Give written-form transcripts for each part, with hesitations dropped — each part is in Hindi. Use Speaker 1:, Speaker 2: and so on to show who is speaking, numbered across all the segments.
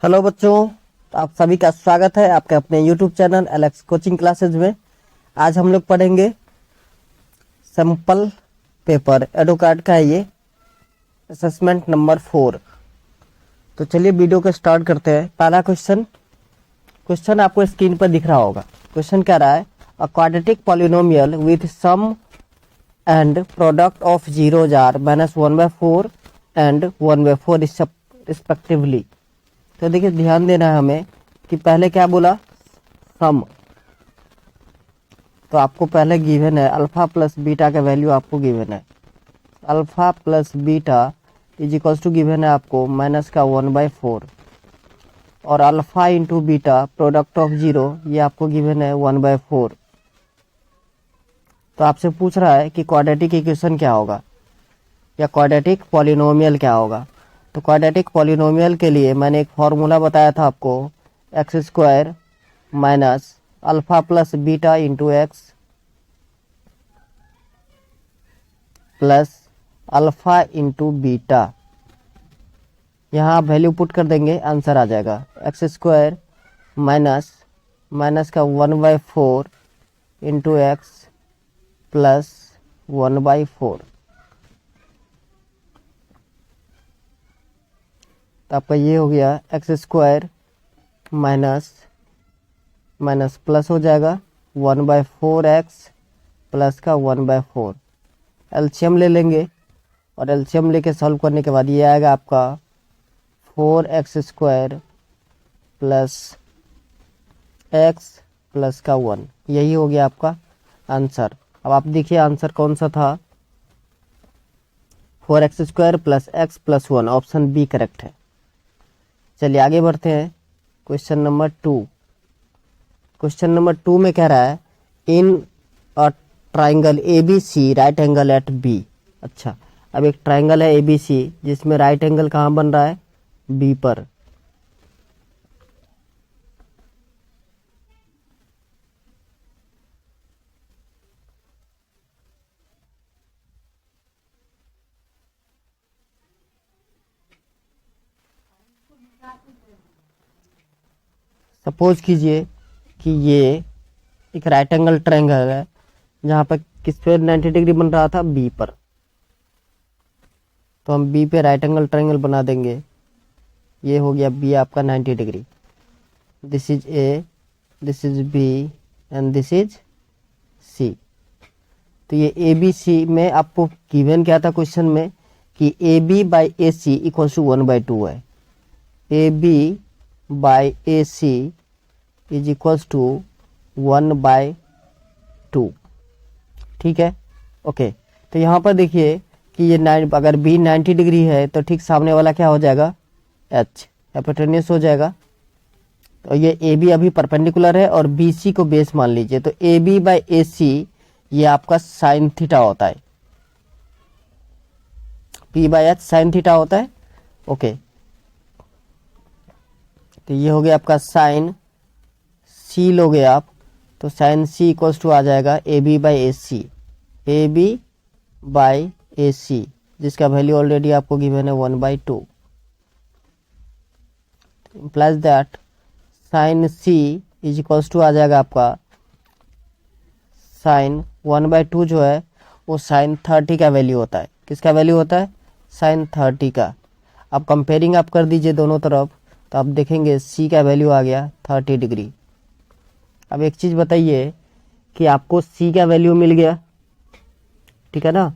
Speaker 1: हेलो बच्चों, तो आप सभी का स्वागत है आपके अपने YouTube channel Alex coaching classes में। आज हम लोग पढ़ेंगे सैंपल पेपर एडोकार्ड का है ये असेसमेंट नंबर 4। तो चलिए वीडियो को स्टार्ट करते हैं। पहला क्वेश्चन आपको स्क्रीन पर दिख रहा होगा। क्वेश्चन कह रहा है a quadratic polynomial with sum and product of zeros are -1/4 and 1/4 respectively. तो देखिए ध्यान देना है हमें कि पहले क्या बोला, सम। तो आपको पहले गिवन है अल्फा प्लस बीटा का वैल्यू आपको गिवन है। Alpha plus beta is equals to given है आपको -1/4 और alpha into beta product of zero ये आपको गिवन है 1/4। तो आपसे पूछ रहा है कि क्वाड्रेटिक इक्वेशन क्या होगा या क्वाड्रेटिक पॉलिनोमियल क्या होगा। तो क्वाड्रेटिक पॉलिनोमियल के लिए मैंने एक फॉर्मूला बताया था आपको, x² minus alpha plus beta into x plus alpha into beta. यहाँ आप वैल्यू पुट कर देंगे, आंसर आ जाएगा x² माइनस का 1/4 इंटू एक्स प्लस 1/4। तो आपका ये हो गया x² माइनस प्लस हो जाएगा 1/4x प्लस का 1/4। एलसीएम ले लेंगे और एलसीएम लेके सॉल्व करने के बाद ये आएगा आपका 4x² प्लस x प्लस का 1। यही हो गया आपका आंसर। अब आप देखिए आंसर कौन सा था, 4x² plus x plus 1, option B correct है। चलिए आगे बढ़ते हैं। Question number 2। क्वेश्चन नंबर 2 में कह रहा है in a triangle ABC right angle at B. अच्छा, अब एक ट्राइंगल है ABC जिसमें राइट एंगल कहाँ बन रहा है, बी पर। सपोज कीजिए कि ये एक राइट एंगल ट्रायंगल है जहाँ पर किस पे 90 डिग्री बन रहा था, बी पर। तो हम बी पे राइट एंगल ट्रायंगल बना देंगे। ये हो गया बी आपका 90 degree. This is A, this is B and this is C. तो ये ए बी सी में आपको गिवन क्या था क्वेश्चन में कि A B by A C equal to 1/2 है। A B by A C is equals to 1/2। ठीक है, ओके। तो यहाँ पर देखिए कि ये अगर बी 90 डिग्री है तो ठीक सामने वाला क्या हो जाएगा, एच हाइपोटेन्यूस हो जाएगा। तो ये ए बी अभी परपेंडिकुलर है और बी सी को बेस मान लीजिए। तो ए बी बाई ए सी ये आपका साइन थीटा होता है, P by h sine theta होता है। ओके, तो ये हो गया आपका साइन सी लोगे आप, तो साइन सी इक्वल्स टू आ जाएगा A B by A C. A B by A C जिसका वैल्यू ऑलरेडी आपको गिवन है 1/2। Implies that sine C is equals to आ जाएगा आपका साइन 1/2 जो है वो साइन 30 का वैल्यू होता है। किसका वैल्यू होता है, साइन 30 का। अब कंपेयरिंग आप कर दीजिए दोनों तरफ, तो आप देखेंगे सी का वैल्यू आ गया 30 डिग्री। अब एक चीज़ बताइए कि आपको सी का वैल्यू मिल गया, ठीक है ना,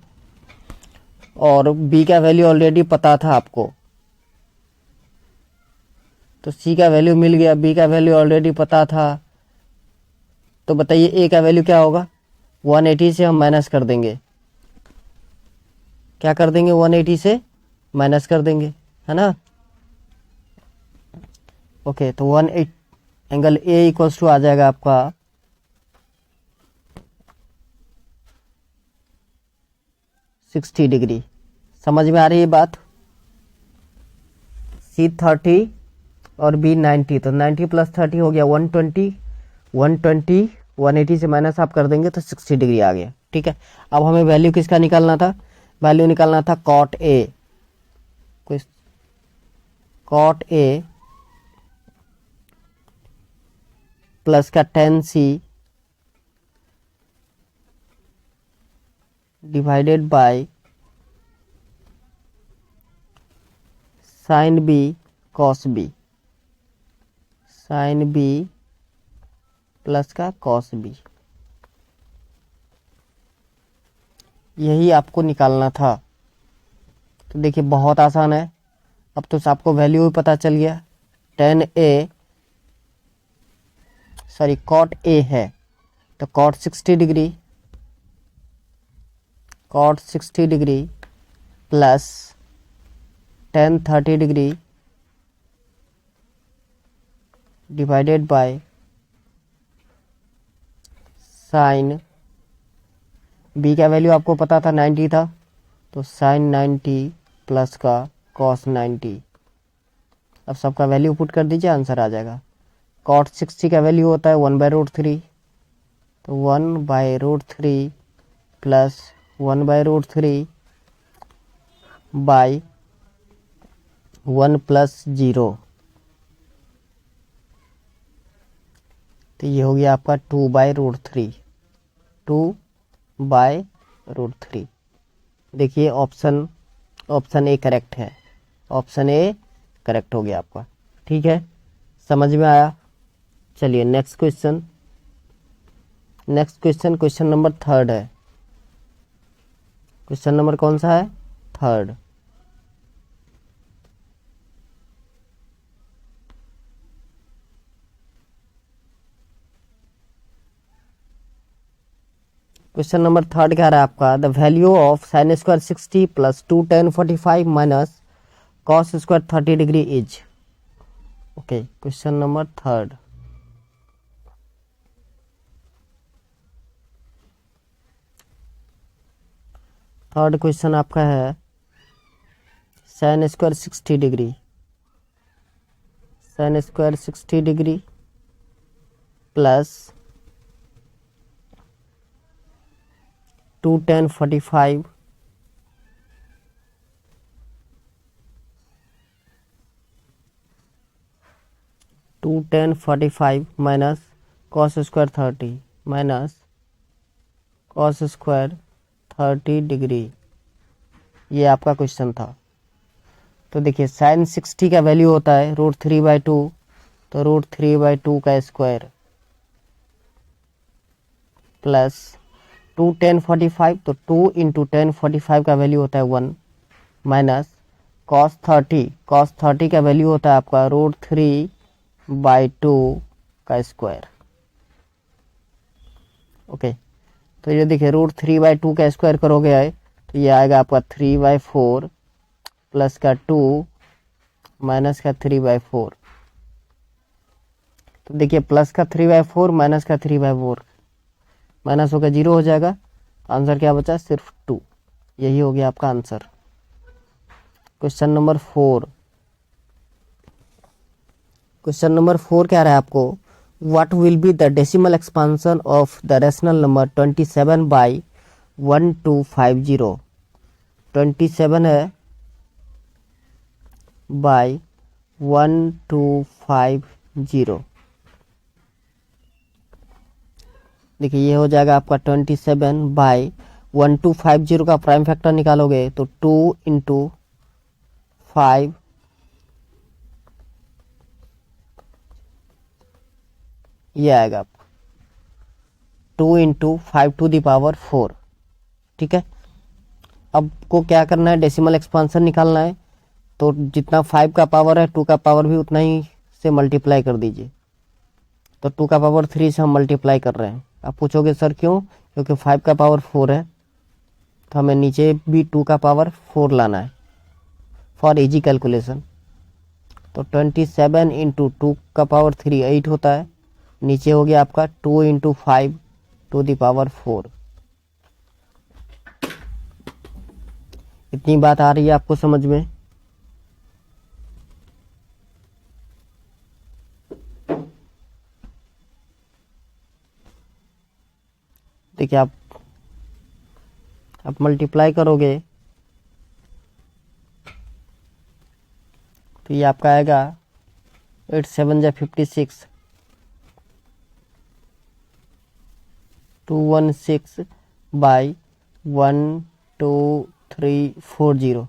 Speaker 1: और बी का वैल्यू ऑलरेडी पता था आपको। तो सी का वैल्यू मिल गया, बी का वैल्यू ऑलरेडी पता था। तो बताइए ए का वैल्यू क्या होगा, 180 से हम माइनस कर देंगे। क्या कर देंगे, 180 से माइनस कर देंगे, है ना। ओके, तो 180 एंगल ए इक्वल्स टू आ जाएगा आपका 60 डिग्री। समझ में आ रही है बात। सी 30 और बी 90, तो 90 प्लस 30 हो गया 120। 180 से माइनस आप कर देंगे तो 60 डिग्री आ गया। ठीक है, अब हमें वैल्यू किसका निकालना था, वैल्यू निकालना था cot A. Cot A plus का 10C divided by sine B cos B, sine B plus का कॉस बी, यही आपको निकालना था। तो देखिए बहुत आसान है, अब तो आपको वैल्यू भी पता चल गया। कॉट ए है तो cot 60 degree, cot 60 degree plus ten 30 degree divided by sine B का वैल्यू आपको पता था 90 था, तो साइन 90 प्लस का कॉस 90। अब सबका वैल्यू पुट कर दीजिए, आंसर आ जाएगा। कॉट 60 का वैल्यू होता है 1/√3, तो 1/√3 प्लस 1/√3 बाई 1 + 0, तो ये हो गया आपका 2/√3, 2/√3। देखिए ऑप्शन ए करेक्ट है, ऑप्शन ए करेक्ट हो गया आपका। ठीक है, समझ में आया। चलिए नेक्स्ट क्वेश्चन, क्वेश्चन नंबर 3 है। क्वेश्चन नंबर कौन सा है? 3। क्वेश्चन नंबर 3 क्या रहा है आपका? The value of sine square 60 plus 2 tan 45 minus cos square 30 degree is. Okay, question number 3। Third question आपका है sine square 60 degree, sine square 60 degree plus 2 tan 45 2 tan 45 minus cos square 30 minus cos square 30 degree, ये आपका क्वेश्चन था। तो देखिए साइन 60 का वैल्यू होता है √3/2, तो √3/2 का स्क्वायर प्लस 2 tan 45, तो 2 × tan 45 का वैल्यू होता है 1 माइनस cos 30 का वैल्यू होता है आपका √3/2 का स्क्वायर। ओके, तो ये देखिए √3/2 का स्क्वायर करोगे तो ये आएगा आपका 3/4 प्लस का 2 माइनस का 3/4। तो देखिए प्लस का 3/4 माइनस का 3/4, माइनस होकर 0 हो जाएगा। आंसर क्या बचा? सिर्फ 2। यही हो गया आपका answer. Question number 4, question number 4 क्या रहा है आपको? What will be the decimal expansion of the rational number 27/1250? 27 है बाय 1250। देखिए ये हो जाएगा आपका 27/1250 का प्राइम फैक्टर निकालोगे तो 2 × 5 ये आएगा आपका 2 × 5⁴। ठीक है, अब को क्या करना है? डेसिमल एक्सपांशन निकालना है, तो जितना 5 का पावर है 2 का पावर भी उतना ही से मल्टीप्लाई कर दीजिए। तो 2 का पावर 3 से हम मल्टीप्लाई कर रहे हैं। आप पूछोगे सर क्यों? क्योंकि 5 का पावर 4 है, तो हमें नीचे भी 2 का पावर 4 लाना है फॉर इजी कैलकुलेशन। तो 27 × 2 का पावर 3 8 होता है, नीचे हो गया आपका 2 × 5⁴। इतनी बात आ रही है आपको समझ में? देखिए आप मल्टीप्लाई करोगे तो ये आपका आएगा 8 × 7 = 56 216 बाई 12340।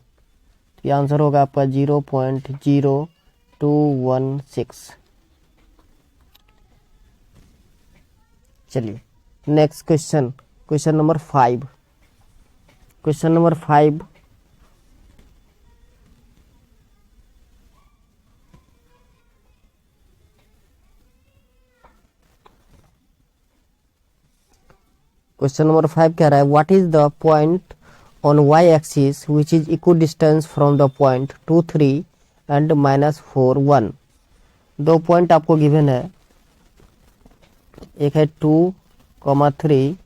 Speaker 1: ये आंसर होगा आपका 0.0216। चलिए next question, question number 5। Question number 5, question number 5 कह रहा है what is the point on y axis which is equal distance from the point 2 3 and -4 1। दो पॉइंट आपको गिवन है, एक है 2,3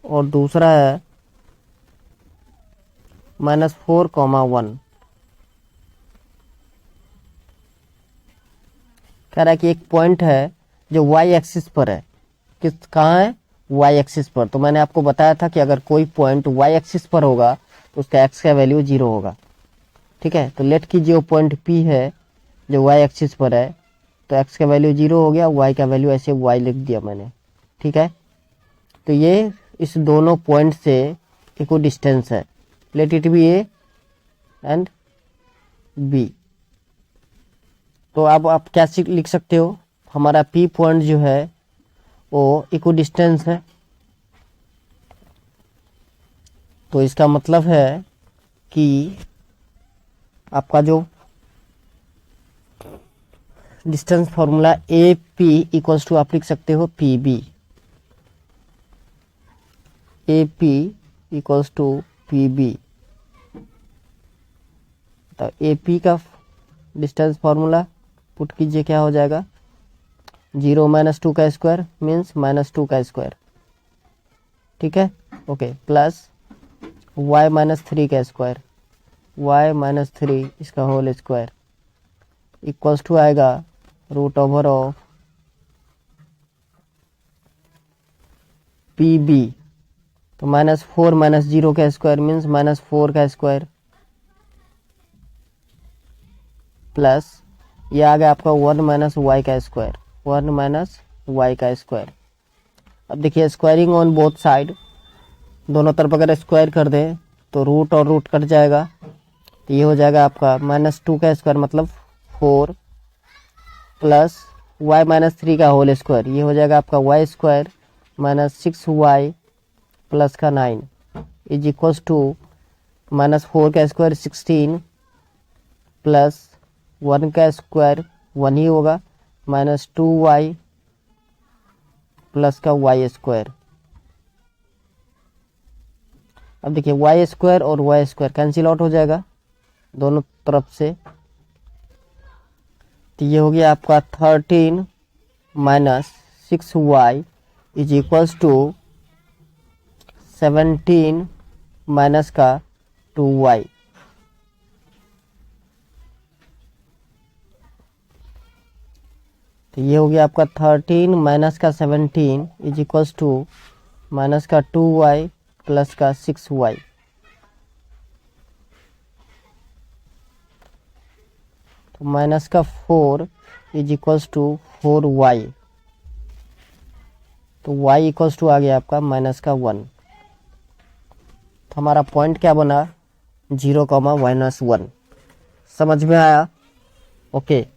Speaker 1: और दूसरा है -4,1। कह रहा है कि एक पॉइंट है जो y एक्सिस पर है। कहाँ है? y एक्सिस पर। तो मैंने आपको बताया था कि अगर कोई पॉइंट y एक्सिस पर होगा तो उसका x का वैल्यू 0 होगा। ठीक है, तो लेट कीजिए वो पॉइंट P है जो y एक्सिस पर है, तो x का वैल्यू 0 हो गया, y का वैल्यू ऐसे y लिख दिया मैंने। ठीक है, तो ये इस दोनों पॉइंट से इक्वल डिस्टेंस है। Let it be A and B। तो अब आप क्या लिख सकते हो, हमारा P पॉइंट जो है वो इक्वल डिस्टेंस है। तो इसका मतलब है कि आपका जो distance formula AP equals to आप लिख सकते हो PB। AP equals to PB। तो AP का डिस्टेंस फॉर्मूला पुट कीजिए, क्या हो जाएगा 0 - 2 का स्क्वायर मीन्स -2 का स्क्वायर। ठीक है, ओके, प्लस y - 3 का स्क्वायर, y - 3 इसका होल स्क्वायर इक्वल्स टू आएगा √ओवर ऑफ PB। तो -4 - 0 का स्क्वायर मीन्स -4 का स्क्वायर, प्लस ये आ गया आपका 1 - y का स्क्वायर, 1 - y का स्क्वायर। अब देखिए स्क्वायरिंग ऑन बोथ साइड, दोनों तरफ अगर स्क्वायर कर दें तो रूट और रूट कट जाएगा, तो ये हो जाएगा आपका -2 का स्क्वायर मतलब 4 प्लस y - 3 का होल स्क्वायर, ये हो जाएगा आपका y स्क्वायर -6y प्लस का 9 इज इक्वल्स टू -4 का स्क्वायर 16 प्लस 1 का स्क्वायर 1 ही होगा -2y प्लस का y स्क्वायर। अब देखिए y स्क्वायर और y स्क्वायर कैंसिल आउट हो जाएगा दोनों तरफ से, तो ये हो गया आपका 13 - 6y is equals to 17 minus का 2y। तो ये हो गया आपका 13 माइनस का 17 इज इक्वल्स टू माइनस का 2y प्लस का 6y। तो माइनस का 4 इज इक्वल्स टू 4y। तो y इक्वल्स टू आ गया आपका माइनस का 1। तो हमारा पॉइंट क्या बना 0, -1। समझ में आया? ओके।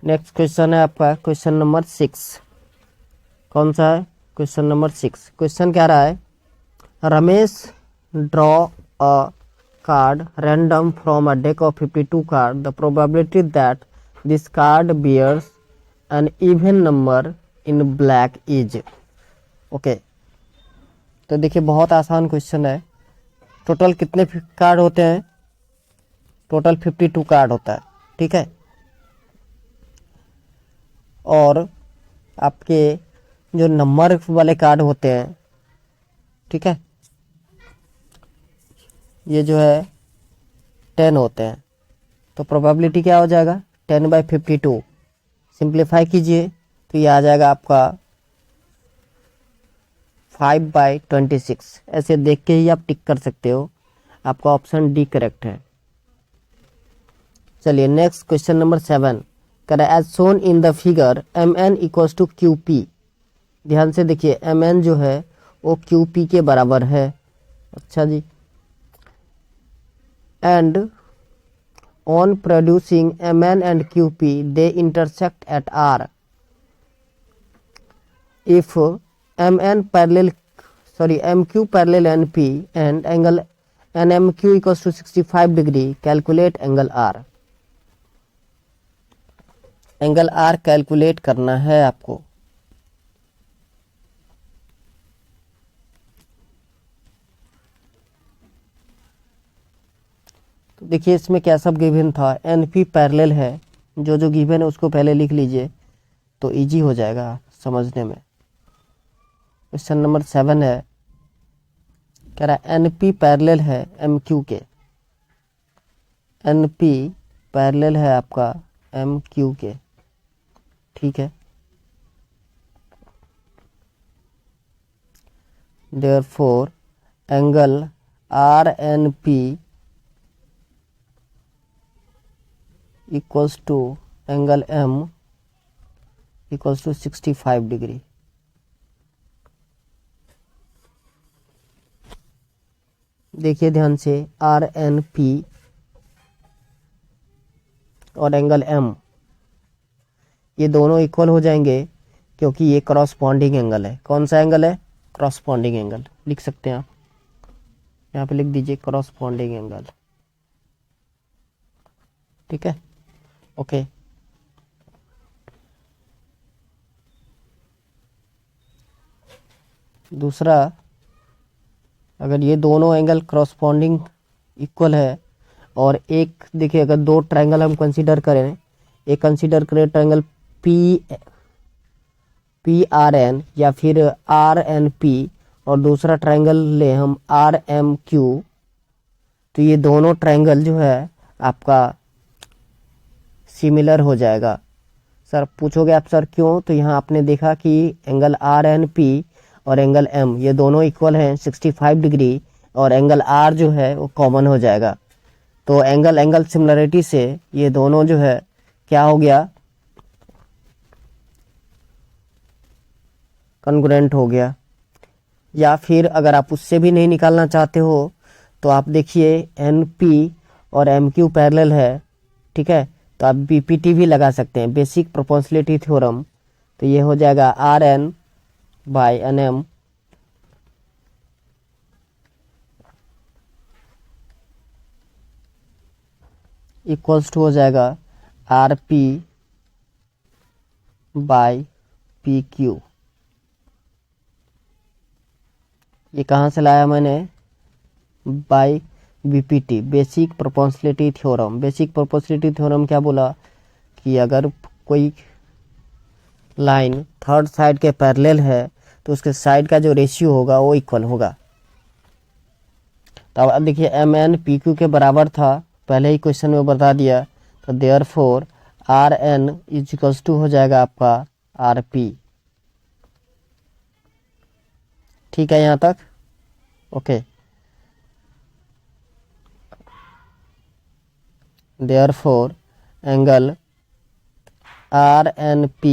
Speaker 1: नेक्स्ट क्वेश्चन है आपका क्वेश्चन नंबर 6। कौन सा है? Question number 6। क्वेश्चन क्या रहा है, Ramesh draw a card random from a deck of 52 cards. The probability that this card bears an even number in black is okay। तो देखिए बहुत आसान क्वेश्चन है। टोटल कितने कार्ड होते हैं? टोटल 52 कार्ड होता है। ठीक है, और आपके जो नंबर वाले कार्ड होते हैं, ठीक है, ये जो है 10 होते हैं। तो प्रोबेबिलिटी क्या हो जाएगा 10/52। सिंप्लीफाई कीजिए तो ये आ जाएगा आपका 5/26। ऐसे देख के ही आप टिक कर सकते हो, आपका ऑप्शन डी करेक्ट है। चलिए नेक्स्ट क्वेश्चन नंबर 7 कह रहा है as shown in the figure mn equals to QP। ध्यान से देखिए mn जो है वो QP के बराबर है। अच्छा जी, and on producing mn and QP they intersect at R if MQ parallel NP and angle NMQ equals to 65 degree, calculate angle R। Angle R calculate करना है आपको। तो देखिए इसमें क्या सब गिवन था, NP पैरेलल है, जो गिवन है उसको पहले लिख लीजिए तो इजी हो जाएगा समझने में। क्वेश्चन नंबर 7 है, कह रहा है NP पैरेलल है MQ के, NP पैरेलल है आपका MQ के, ठीक है। Therefore angle RNP equals to angle M equals to 65 degree. देखिए ध्यान से RNP और एंगल M ये दोनों इक्वल हो जाएंगे क्योंकि ये क्रॉसपॉन्डिंग एंगल है। कौन सा एंगल है? Corresponding angle. लिख सकते हैं आप, यहाँ पे लिख दीजिए क्रॉसपॉन्डिंग एंगल, ठीक है, ओके। दूसरा, अगर ये दोनों एंगल क्रॉसपॉन्डिंग इक्वल है और एक देखिए अगर दो ट्रायंगल हम कंसीडर करें, एक कंसीडर करें ट्रायंगल PRN या फिर RNP और दूसरा ट्रायंगल ले हम RMQ, तो ये दोनों ट्रायंगल जो है आपका सिमिलर हो जाएगा। सर पूछोगे आप सर क्यों, तो यहाँ आपने देखा कि एंगल RNP और एंगल M ये दोनों इक्वल हैं 65 डिग्री और एंगल R जो है वो कॉमन हो जाएगा। तो एंगल सिमिलरिटी से ये दोनों जो है क्या हो गया, कॉन्ग्रुएंट हो गया। या फिर अगर आप उससे भी नहीं निकालना चाहते हो तो आप देखिए NP और MQ पैरेलल है, ठीक है, तो आप BPT भी लगा सकते हैं, बेसिक प्रोपोर्शनलिटी थ्योरम। तो ये हो जाएगा RN/NM इक्वल्स टू हो जाएगा RP/PQ। ये कहाँ से लाया मैंने, by BPT, basic proportionality theorem. Basic proportionality theorem क्या बोला कि अगर कोई लाइन थर्ड साइड के पैरेलल है तो उसके साइड का जो रेशियो होगा वो इक्वल होगा। तो अब देखिए MN PQ के बराबर था, पहले ही क्वेश्चन में बता दिया, तो therefore RN is equals to हो जाएगा आपका RP। ठीक है यहाँ तक, okay. Therefore angle RNP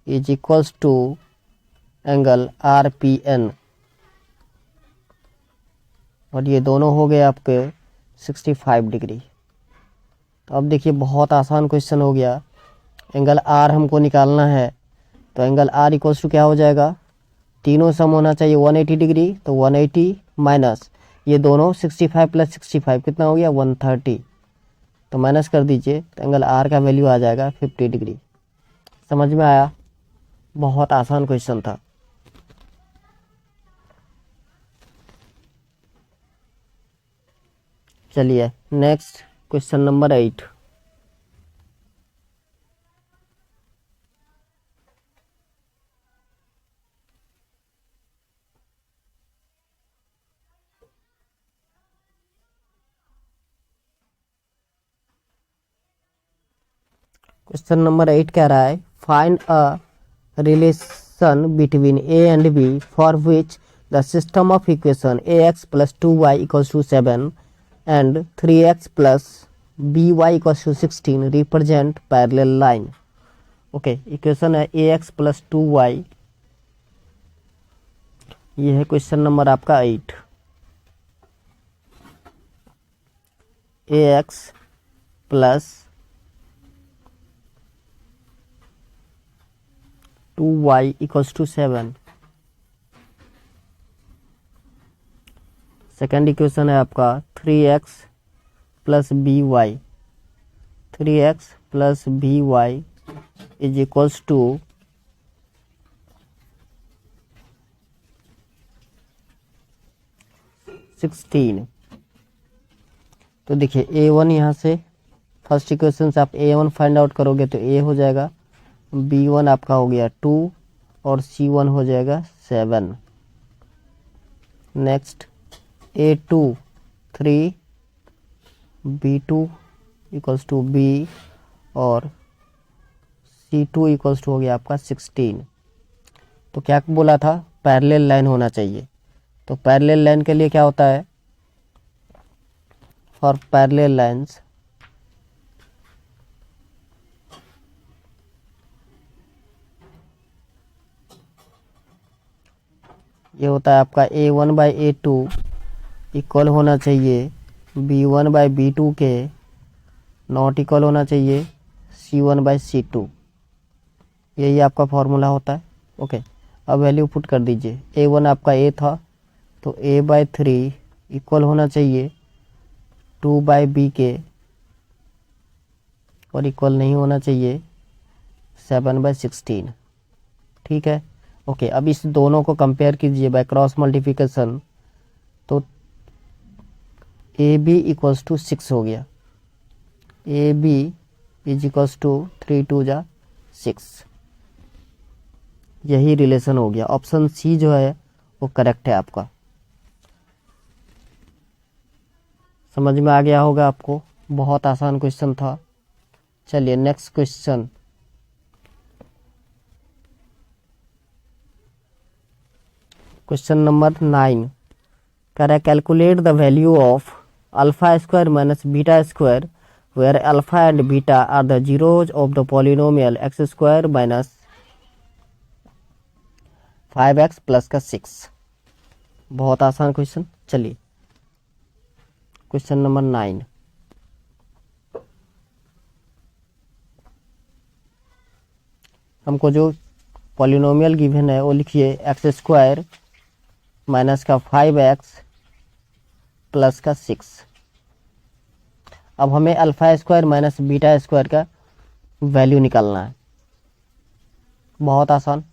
Speaker 1: is equals to angle RPN और ये दोनों हो गए आपके 65 डिग्री। तो अब देखिए बहुत आसान क्वेश्चन हो गया। एंगल R हमको निकालना है, तो एंगल R इक्वल्स टू क्या हो जाएगा, तीनों सम होना चाहिए 180 डिग्री, तो 180 माइनस ये दोनों 65 प्लस 65 कितना हो गया 130, तो माइनस कर दीजिए, तो एंगल R का वैल्यू आ जाएगा 50 डिग्री। समझ में आया? बहुत आसान क्वेश्चन था। चलिए next question number 8। Question number 8 कह रहा है find a relation equation between A and B for which the system of equation ax plus 2y equals to 7 and 3x plus by equals to 16 represent parallel line. Okay, equation है ax plus 2y, ये है क्वेश्चन नंबर आपका 8। ax plus 2y equals to 7। Second equation है आपका 3x plus B Y, 3x plus B Y is equals to 16। तो देखिए a1 यहाँ से फर्स्ट इक्वेशन से आप a1 फाइंड आउट करोगे तो a हो जाएगा, b1 आपका हो गया 2 और c1 हो जाएगा 7। Next a2 3, b2 equals to b और c2 इक्वल्स टू हो गया आपका 16। तो क्या बोला था, पैरेलल लाइन होना चाहिए। तो पैरेलल लाइन के लिए क्या होता है, फॉर पैरेलल लाइन्स ये होता है आपका a1 बाई a2 इक्वल होना चाहिए b1 बाई b2 के, नॉट इक्वल होना चाहिए c1 बाई c2। यही आपका फॉर्मूला होता है। ओके, अब वैल्यू पुट कर दीजिए। a1 आपका a था तो a बाई 3 इक्वल होना चाहिए 2 बाई b के, और इक्वल नहीं होना चाहिए 7 बाई 16। ठीक है। ओके, अब इस दोनों को कंपेयर कीजिए बाय क्रॉस मल्टीप्लिकेशन, तो ए बी इक्वल्स टू 6 हो गया, A B is equals to 3 2 जा 6। यही रिलेशन हो गया। ऑप्शन सी जो है वो करेक्ट है आपका। समझ में आ गया होगा आपको, बहुत आसान क्वेश्चन था। चलिए नेक्स्ट क्वेश्चन, क्वेश्चन नंबर 9 कह रहा है calculate the value of alpha square minus beta square where alpha and beta are the zeros of the polynomial X square minus 5x plus का 6। बहुत आसान क्वेश्चन। चलिए क्वेश्चन नंबर 9, हमको जो पॉलिनोमियल गिवन है वो लिखिए एक्स स्क्वायर माइनस का 5x प्लस का 6। अब हमें alpha square minus beta square का वैल्यू निकालना है। बहुत आसान।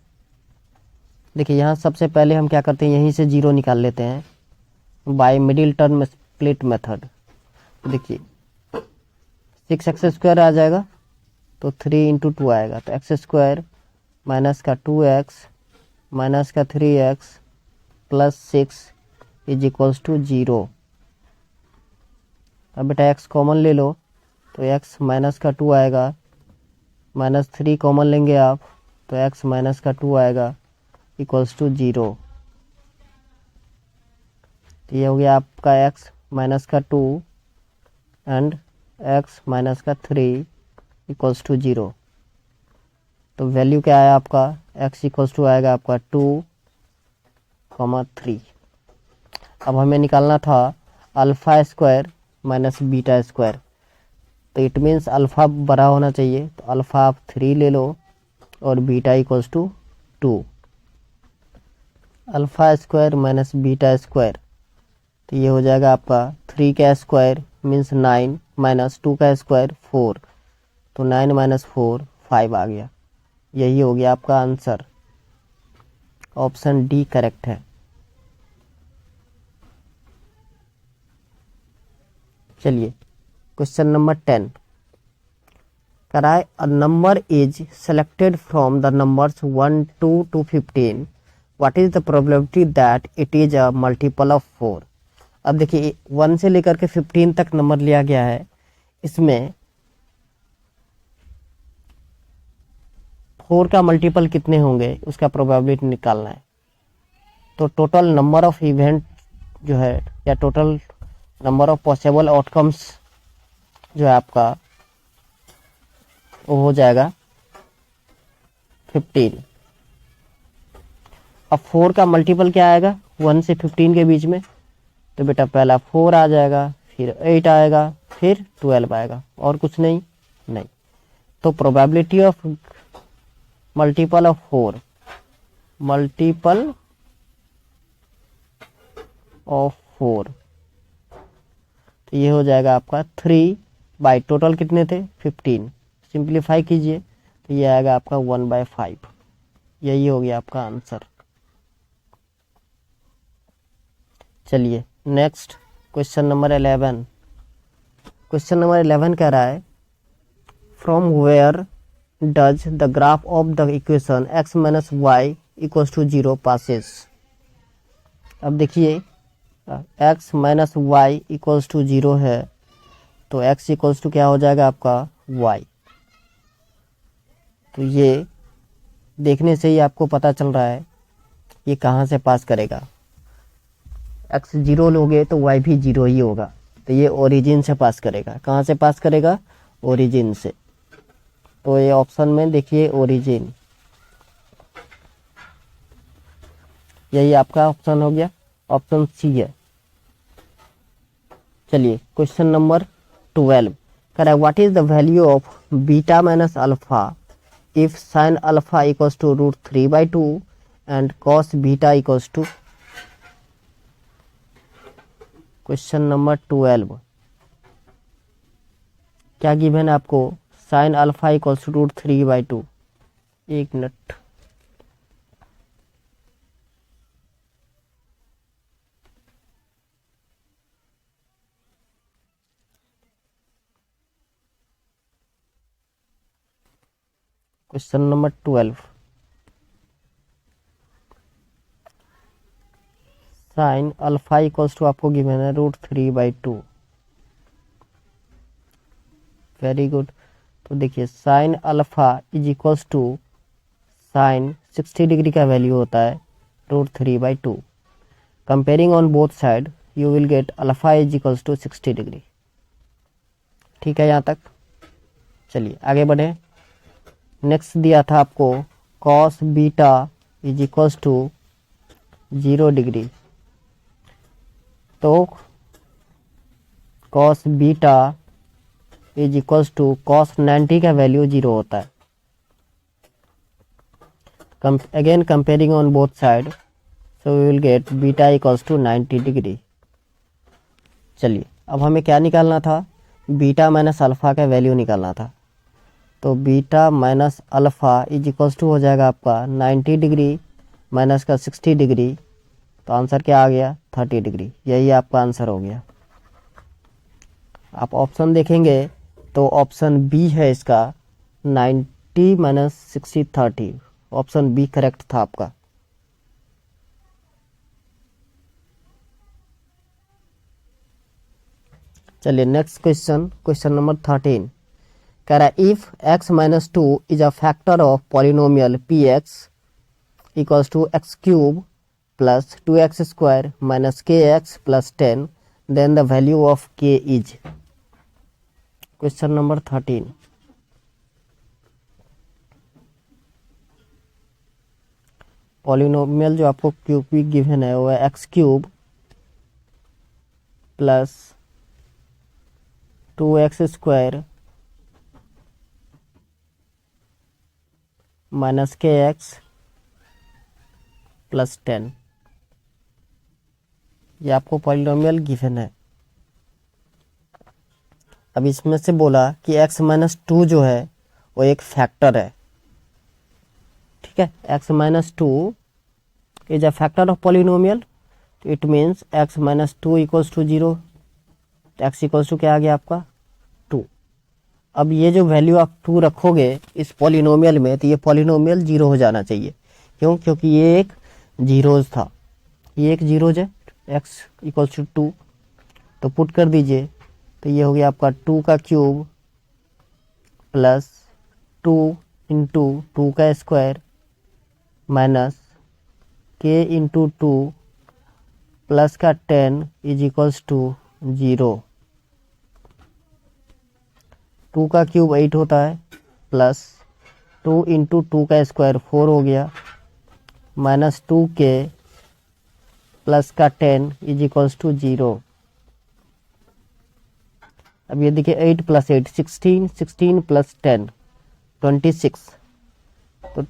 Speaker 1: देखिए यहाँ सबसे पहले हम क्या करते हैं, यहीं से जीरो निकाल लेते हैं by middle term split method. देखिए 6x स्क्वायर आ जाएगा तो 3 इंटू 2 आएगा, तो एक्स स्क्वायर माइनस का 2x माइनस का 3x plus 6 is equals to 0। अब बेटा x कॉमन ले लो तो x माइनस का 2 आएगा, माइनस 3 कॉमन लेंगे आप तो x माइनस का 2 आएगा इक्वल्स टू 0। तो ये हो गया आपका x माइनस का 2 एंड x माइनस का 3 इक्वल्स टू 0। तो वैल्यू क्या है आपका, x इक्वल्स टू आएगा आपका 2,3। अब हमें निकालना था alpha square minus beta square, तो इट मीन्स अल्फा बड़ा होना चाहिए, तो अल्फा आप 3 ले लो और beta equals to 2। Alpha square minus beta square, तो ये हो जाएगा आपका 3 का स्क्वायर मीन्स 9 माइनस 2 का स्क्वायर 4, तो 9 माइनस 4 5 आ गया। यही हो गया आपका आंसर। ऑप्शन डी करेक्ट है। चलिए क्वेश्चन नंबर 10 कराए, a number is selected from the numbers 1 2 to 15, what is the probability that it is a multiple of 4। अब देखिए 1 से लेकर के 15 तक नंबर लिया गया है, इसमें 4 का मल्टीपल कितने होंगे उसका प्रोबेबिलिटी निकालना है। तो टोटल नंबर ऑफ इवेंट जो है या total number of possible outcomes जो है आपका वो हो जाएगा 15। अब 4 का मल्टीपल क्या आएगा 1 से 15 के बीच में, तो बेटा पहला 4 आ जाएगा, फिर 8 आएगा, फिर 12 आएगा, और कुछ नहीं। तो प्रोबेबिलिटी ऑफ मल्टीपल ऑफ 4 तो ये हो जाएगा आपका 3 बाई टोटल कितने थे 15, सिंप्लीफाई कीजिए तो ये आएगा आपका 1/5। यही हो गया आपका आंसर। चलिए next question number 11। Question number 11 कह रहा है from where does the graph of the equation x minus Y equals to 0 passes. अब देखिए x minus Y equals to 0 है, तो x इक्वल्स टू क्या हो जाएगा आपका y। तो ये देखने से ही आपको पता चल रहा है ये कहाँ से पास करेगा। x 0 लोगे तो y भी 0 ही होगा, तो ये ओरिजिन से पास करेगा। कहाँ से पास करेगा ओरिजिन से। तो ये ऑप्शन में देखिए ओरिजिन, यही आपका ऑप्शन हो गया, ऑप्शन सी है। चलिए क्वेश्चन नंबर 12 कह रहा है what is the value of beta minus alpha if sine alpha equals to √3/2 and cos beta equals to. Question number 12 क्या गिवन है आपको साइन अल्फा इक्वल्स टू √3/2। एक minute, question number 12 sine alpha equals to आपको गिवन है √3/2। Very good. तो देखिए sine alpha is equals to sine 60 degree का वैल्यू होता है √3/2। Comparing on both side you will get alpha is equals to 60 degree. ठीक है यहाँ तक। चलिए आगे बढ़े। नेक्स्ट दिया था आपको cos beta is equals to 0 degree. तो cos beta is equals to cos 90 का वैल्यू 0 होता है। Again comparing on both side so we will get beta equals to 90 degree. चलिए अब हमें क्या निकालना था बीटा माइनस अल्फा का वैल्यू निकालना था। तो beta minus alpha is equals to हो जाएगा आपका 90 डिग्री माइनस का 60 डिग्री, तो आंसर क्या आ गया 30 डिग्री। यही आपका आंसर हो गया। आप ऑप्शन देखेंगे तो ऑप्शन बी है इसका 90 माइनस 60 30। ऑप्शन बी करेक्ट था आपका। चलिए नेक्स्ट क्वेश्चन, क्वेश्चन नंबर 13 कह रहा है if x minus 2 is a factor of polynomial P X equals to X cube plus 2x square minus K X plus 10 then the value of k is. Question number 13 polynomial जो आपको क्यूबिक गिवन है वो है X cube plus 2x square minus K X plus 10। ये आपको पॉलिनोमियल गिवन है। अब इसमें से बोला कि x माइनस 2 जो है वो एक फैक्टर है। ठीक है, x minus 2 is a factor of polynomial, it means x minus 2 equals to 0। x equals to क्या आ गया आपका 2। अब ये जो वैल्यू आप 2 रखोगे इस पॉलिनोमियल में तो ये पॉलिनोमियल 0 हो जाना चाहिए। क्यों? क्योंकि ये एक जीरोज था, ये एक जीरोज है। x इक्वल्स टू 2 तो पुट कर दीजिए, तो ये हो गया आपका 2 का क्यूब प्लस 2 इंटू 2 का स्क्वायर माइनस के इंटू 2 प्लस का 10 इज इक्वल्स टू 0। 2 का क्यूब 8 होता है प्लस 2 इंटू 2 का स्क्वायर 4 हो गया माइनस 2k प्लस का 10 इज इक्वल्स टू 0। अब ये देखिए 8 प्लस 8 16, 16 प्लस 10 26, तो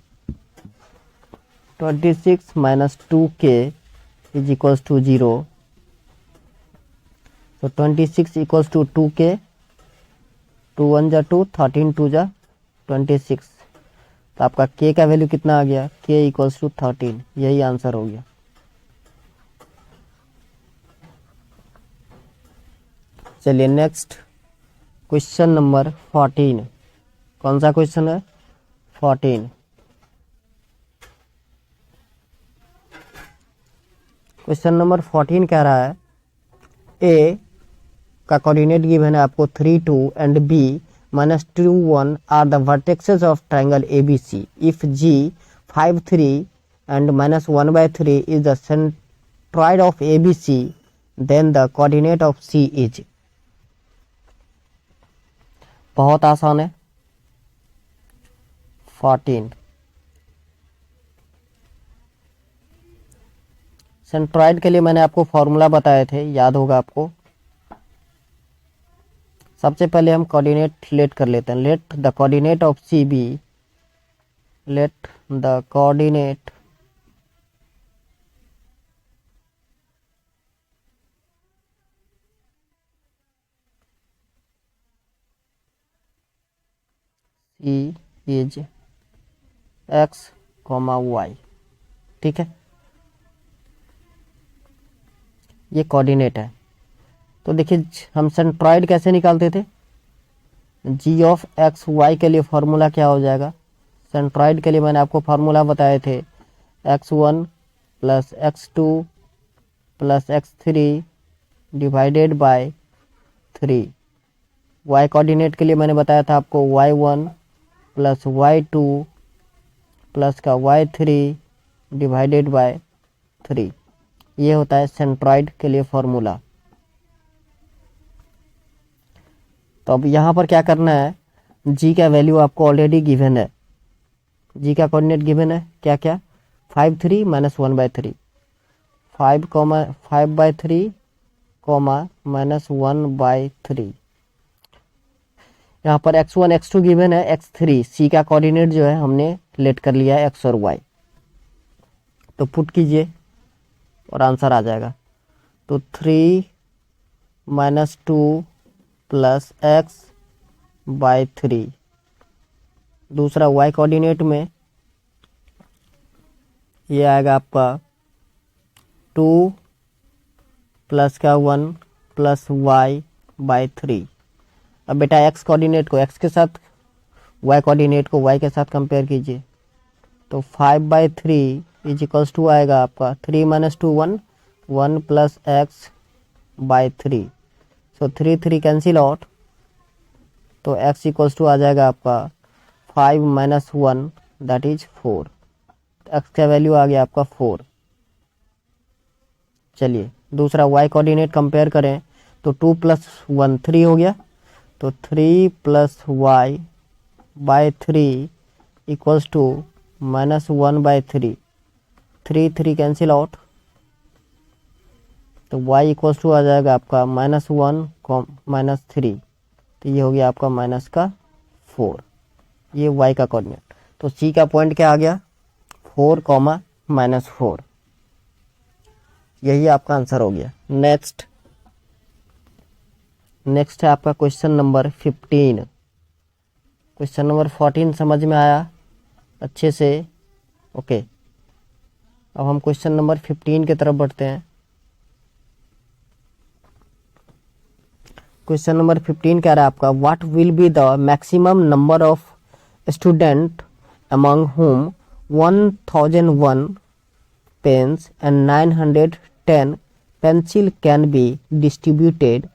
Speaker 1: 26 minus 2k is equals to 0। तो 26 इक्वल्स टू 2k, 2 1 जा 2, 13 2 जा 26। तो आपका k का वैल्यू कितना आ गया, k इक्वल्स टू 13। यही आंसर हो गया। चलिए नेक्स्ट क्वेश्चन नंबर 14। कौन सा क्वेश्चन है, 14। क्वेश्चन नंबर 14 कह रहा है ए का कोऑर्डिनेट गिवन है आपको 3 2 and B -2 1 are the vertexes of triangle ABC। If G 5 3 and -1/3 is the centroid of ABC, then the coordinate of C is. बहुत आसान है। 14 सेंट्रॉइड के लिए मैंने आपको फॉर्मूला बताए थे, याद होगा आपको। सबसे पहले हम कोऑर्डिनेट लेट कर लेते हैं। Let the coordinate of C B, let the coordinate C is x, y। ठीक है, ये कोऑर्डिनेट है। तो देखिए हम सेंट्रॉइड कैसे निकालते थे, g ऑफ x y के लिए फॉर्मूला क्या हो जाएगा। सेंट्रॉइड के लिए मैंने आपको फॉर्मूला बताए थे x1 plus x2 plus x3 divided by 3। y coordinate के लिए मैंने बताया था आपको y1 प्लस y2 प्लस का y3 डिवाइडेड बाय 3। ये होता है सेंट्रॉइड के लिए फॉर्मूला। तो अब यहाँ पर क्या करना है, g का वैल्यू आपको ऑलरेडी गिवन है। g का कोऑर्डिनेट गिवन है क्या क्या, 5 3 माइनस 1/3, 5/3 माइनस 1/3। यहाँ पर x1 x2 गिवन है, x3 c का कोऑर्डिनेट जो है हमने लेट कर लिया है x और y। तो पुट कीजिए और आंसर आ जाएगा। तो 3 माइनस 2 प्लस x/3। दूसरा y कोऑर्डिनेट में ये आएगा आपका 2 प्लस का 1 प्लस y/3। अब बेटा x कोऑर्डिनेट को x के साथ, y कोऑर्डिनेट को y के साथ कंपेयर कीजिए। तो 5/3 इज इक्वल्स टू आएगा आपका 3 माइनस 2 1, 1 प्लस x/3। सो 3 3 कैंसिल आउट, तो x इक्वल्स टू आ जाएगा आपका 5 माइनस 1 दैट इज 4। x का वैल्यू आ गया आपका 4। चलिए दूसरा y कोऑर्डिनेट कंपेयर करें तो 2 प्लस 1 3 हो गया। तो 3 plus y/3 equals to minus 1/3। 3 3 cancel out, तो y इक्वल्स टू आ जाएगा आपका -1 माइनस 3। तो ये हो गया आपका माइनस का 4। ये y का कोऑर्डिनेट। तो c का पॉइंट क्या आ गया, 4 -4। यही आपका आंसर हो गया। नेक्स्ट है आपका क्वेश्चन नंबर 15। क्वेश्चन नंबर 14 समझ में आया अच्छे से, ओके। अब हम क्वेश्चन नंबर 15 की तरफ बढ़ते हैं। क्वेश्चन नंबर 15 कह रहा है आपका what will be the maximum number of student among whom 1001 pens and 910 pencil can be distributed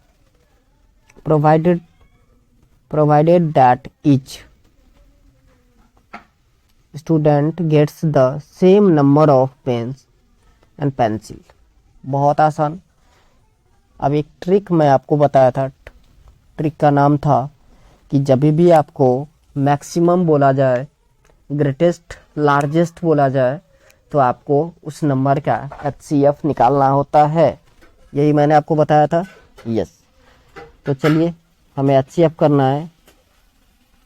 Speaker 1: provided that each student gets the same number of pens and pencil. बहुत आसान। अब एक ट्रिक मैं आपको बताया था, ट्रिक का नाम था कि जब भी आपको मैक्सिमम बोला जाए, ग्रेटेस्ट लार्जेस्ट बोला जाए, तो आपको उस नंबर का HCF निकालना होता है। यही मैंने आपको बताया था। यस, तो चलिए हमें HCF करना है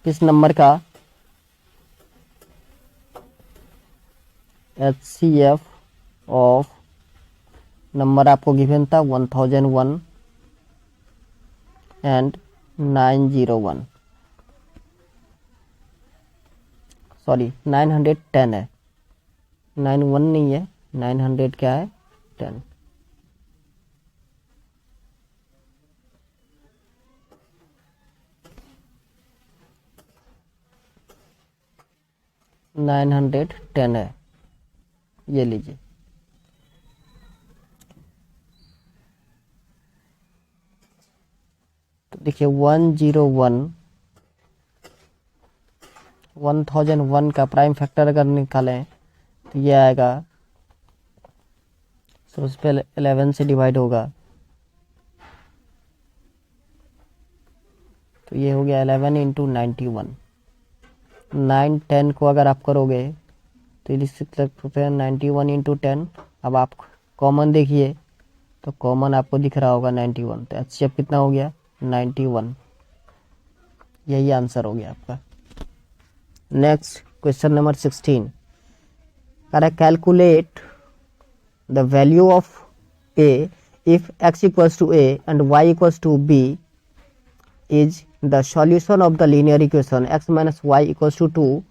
Speaker 1: किस नंबर का, HCF ऑफ नंबर आपको गिवन था 1001 एंड 901, सॉरी 910 है, 91 नहीं है, 900 क्या है 10। नाइन 910 है, ये लीजिए। तो देखिए 1001 का प्राइम फैक्टर अगर निकालें तो ये आएगा, तो उस पर 11 से डिवाइड होगा, तो ये हो गया 11 इंटू 91। 910 को अगर आप करोगे तो लिख सकते हैं 91 इंटू 10। अब आप कॉमन देखिए तो कॉमन आपको दिख रहा होगा 91, तो HCF कितना हो गया 91। यही आंसर हो गया आपका। Next question number 16, correct calculate the value of a if x equals to a and y equals to b is the solution of the linear equation x minus y equals to 2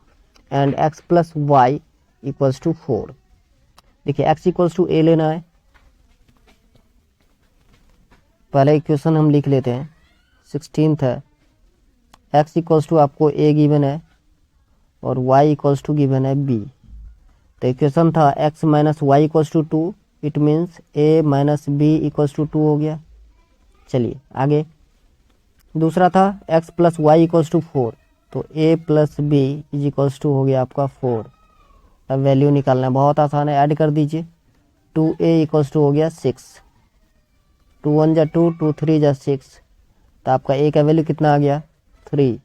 Speaker 1: and x plus y equals to 4। देखिए x equals to a लेना है, पहले इक्वेशन हम लिख लेते हैं। 16th है, x इक्वल्स टू आपको a गिवन है और y इक्वल्स टू गिवन है b। तो इक्वेशन था x minus Y equals to 2, it means a minus b equals to 2 हो गया। चलिए आगे, दूसरा था x plus Y equals to 4, तो a plus b is equals to हो गया आपका 4। अब वैल्यू निकालना है, बहुत आसान है, ऐड कर दीजिए। 2a इक्वल्स टू हो गया 6, 2 1 जा 2, 2 3 जा 6, तो आपका a का वैल्यू कितना आ गया 3।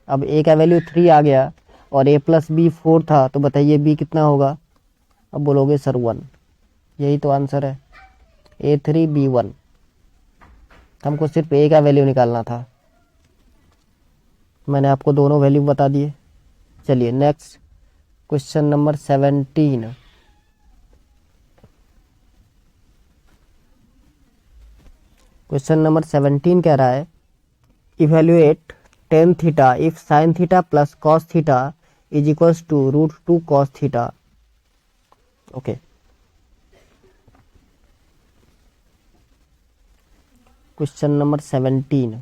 Speaker 1: अब a का वैल्यू 3 आ गया और a प्लस बी 4 था, तो बताइए b कितना होगा। अब बोलोगे सर 1, यही तो आंसर है, A3 B1। हमको सिर्फ a का वैल्यू निकालना था, मैंने आपको दोनों वैल्यू बता दिए। चलिए next question number 17, question number 17 कह रहा है evaluate tan theta if sine theta plus cos theta is equals to √2 cos theta. Okay, question number 17,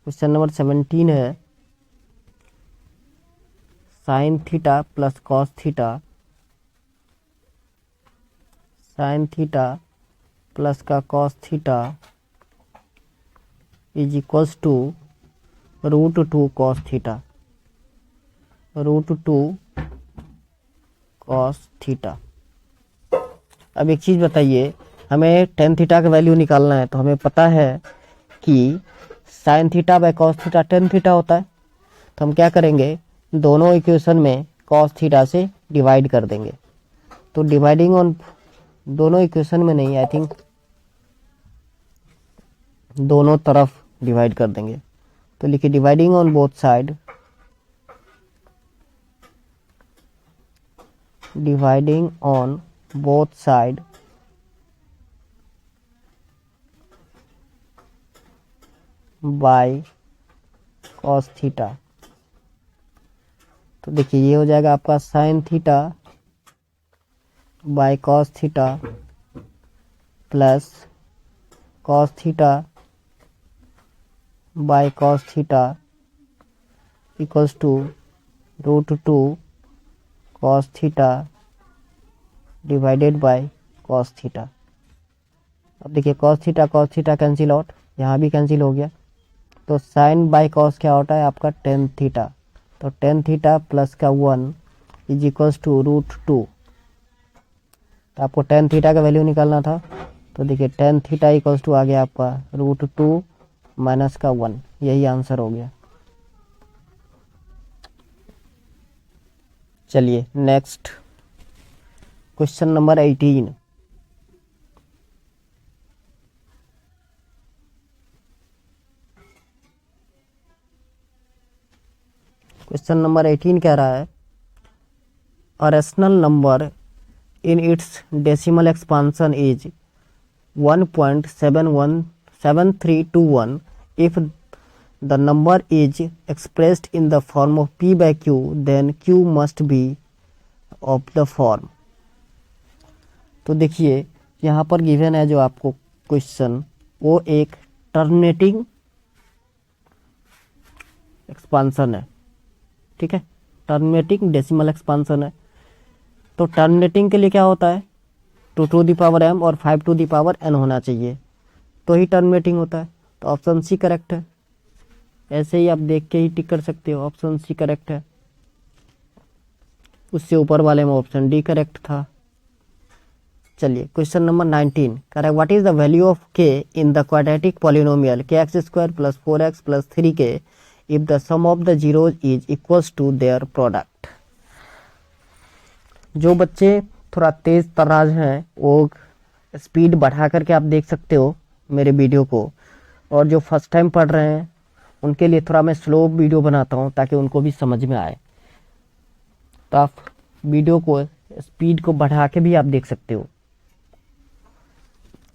Speaker 1: question number 17 है sine theta plus cos theta, sine theta plus का cos theta is equals to √2 cos theta, √2 cos theta. अब एक चीज़ बताइए, हमें टेन थीटा का वैल्यू निकालना है, तो हमें पता है कि sign theta by cos theta tan theta होता है, तो हम क्या करेंगे, दोनों इक्वेशन में कॉस थीटा से डिवाइड कर देंगे। तो डिवाइडिंग ऑन दोनों इक्वेशन में नहीं, आई थिंक दोनों तरफ डिवाइड कर देंगे। तो लिखिए dividing on both side, dividing on both side by cos theta. तो देखिए ये हो जाएगा आपका sine theta by cos theta plus cos theta by cos theta equals to √2 cos theta divided by cos theta. अब देखिए कॉस थीटा कैंसिल आउट, यहाँ भी कैंसिल हो गया, तो साइन बाई कॉस क्या होता है आपका टेन थीटा। तो टेन थीटा प्लस का 1 इज इक्वल्स टू √2। तो आपको टेन थीटा का वैल्यू निकालना था। तो देखिए टेन थीटा इक्वल्स टू आ गया आपका √2 माइनस का 1, यही आंसर हो गया। चलिए next question number 18। Question number 18 कह रहा है a rational number in its decimal expansion is 1.7321 if the number is expressed in the form of p by q then q must be of the form। तो देखिए यहाँ पर गिवन है जो आपको क्वेश्चन, वो एक टर्मिनेटिंग एक्सपांशन है, ठीक है, टर्मिनेटिंग डेसिमल एक्सपांशन है। तो टर्मिनेटिंग के लिए क्या होता है 2 टू द पावर m और 5 टू द पावर n होना चाहिए, तो ही टर्मिनेटिंग होता है। तो ऑप्शन सी करेक्ट है। ऐसे ही आप देख के ही टिक कर सकते हो, ऑप्शन सी करेक्ट है। उससे ऊपर वाले में ऑप्शन डी करेक्ट था। चलिए क्वेश्चन नंबर 19 कह रहा है what is the value of k in the quadratic polynomial kx² plus 4x plus 3k if the sum of the zeros is equals to their product. जो बच्चे थोड़ा तेज तर्राज हैं वो स्पीड बढ़ा करके आप देख सकते हो मेरे वीडियो को, और जो फर्स्ट टाइम पढ़ रहे हैं उनके लिए थोड़ा मैं स्लो वीडियो बनाता हूँ ताकि उनको भी समझ में आए। तो आप वीडियो को स्पीड को बढ़ा के भी आप देख सकते हो।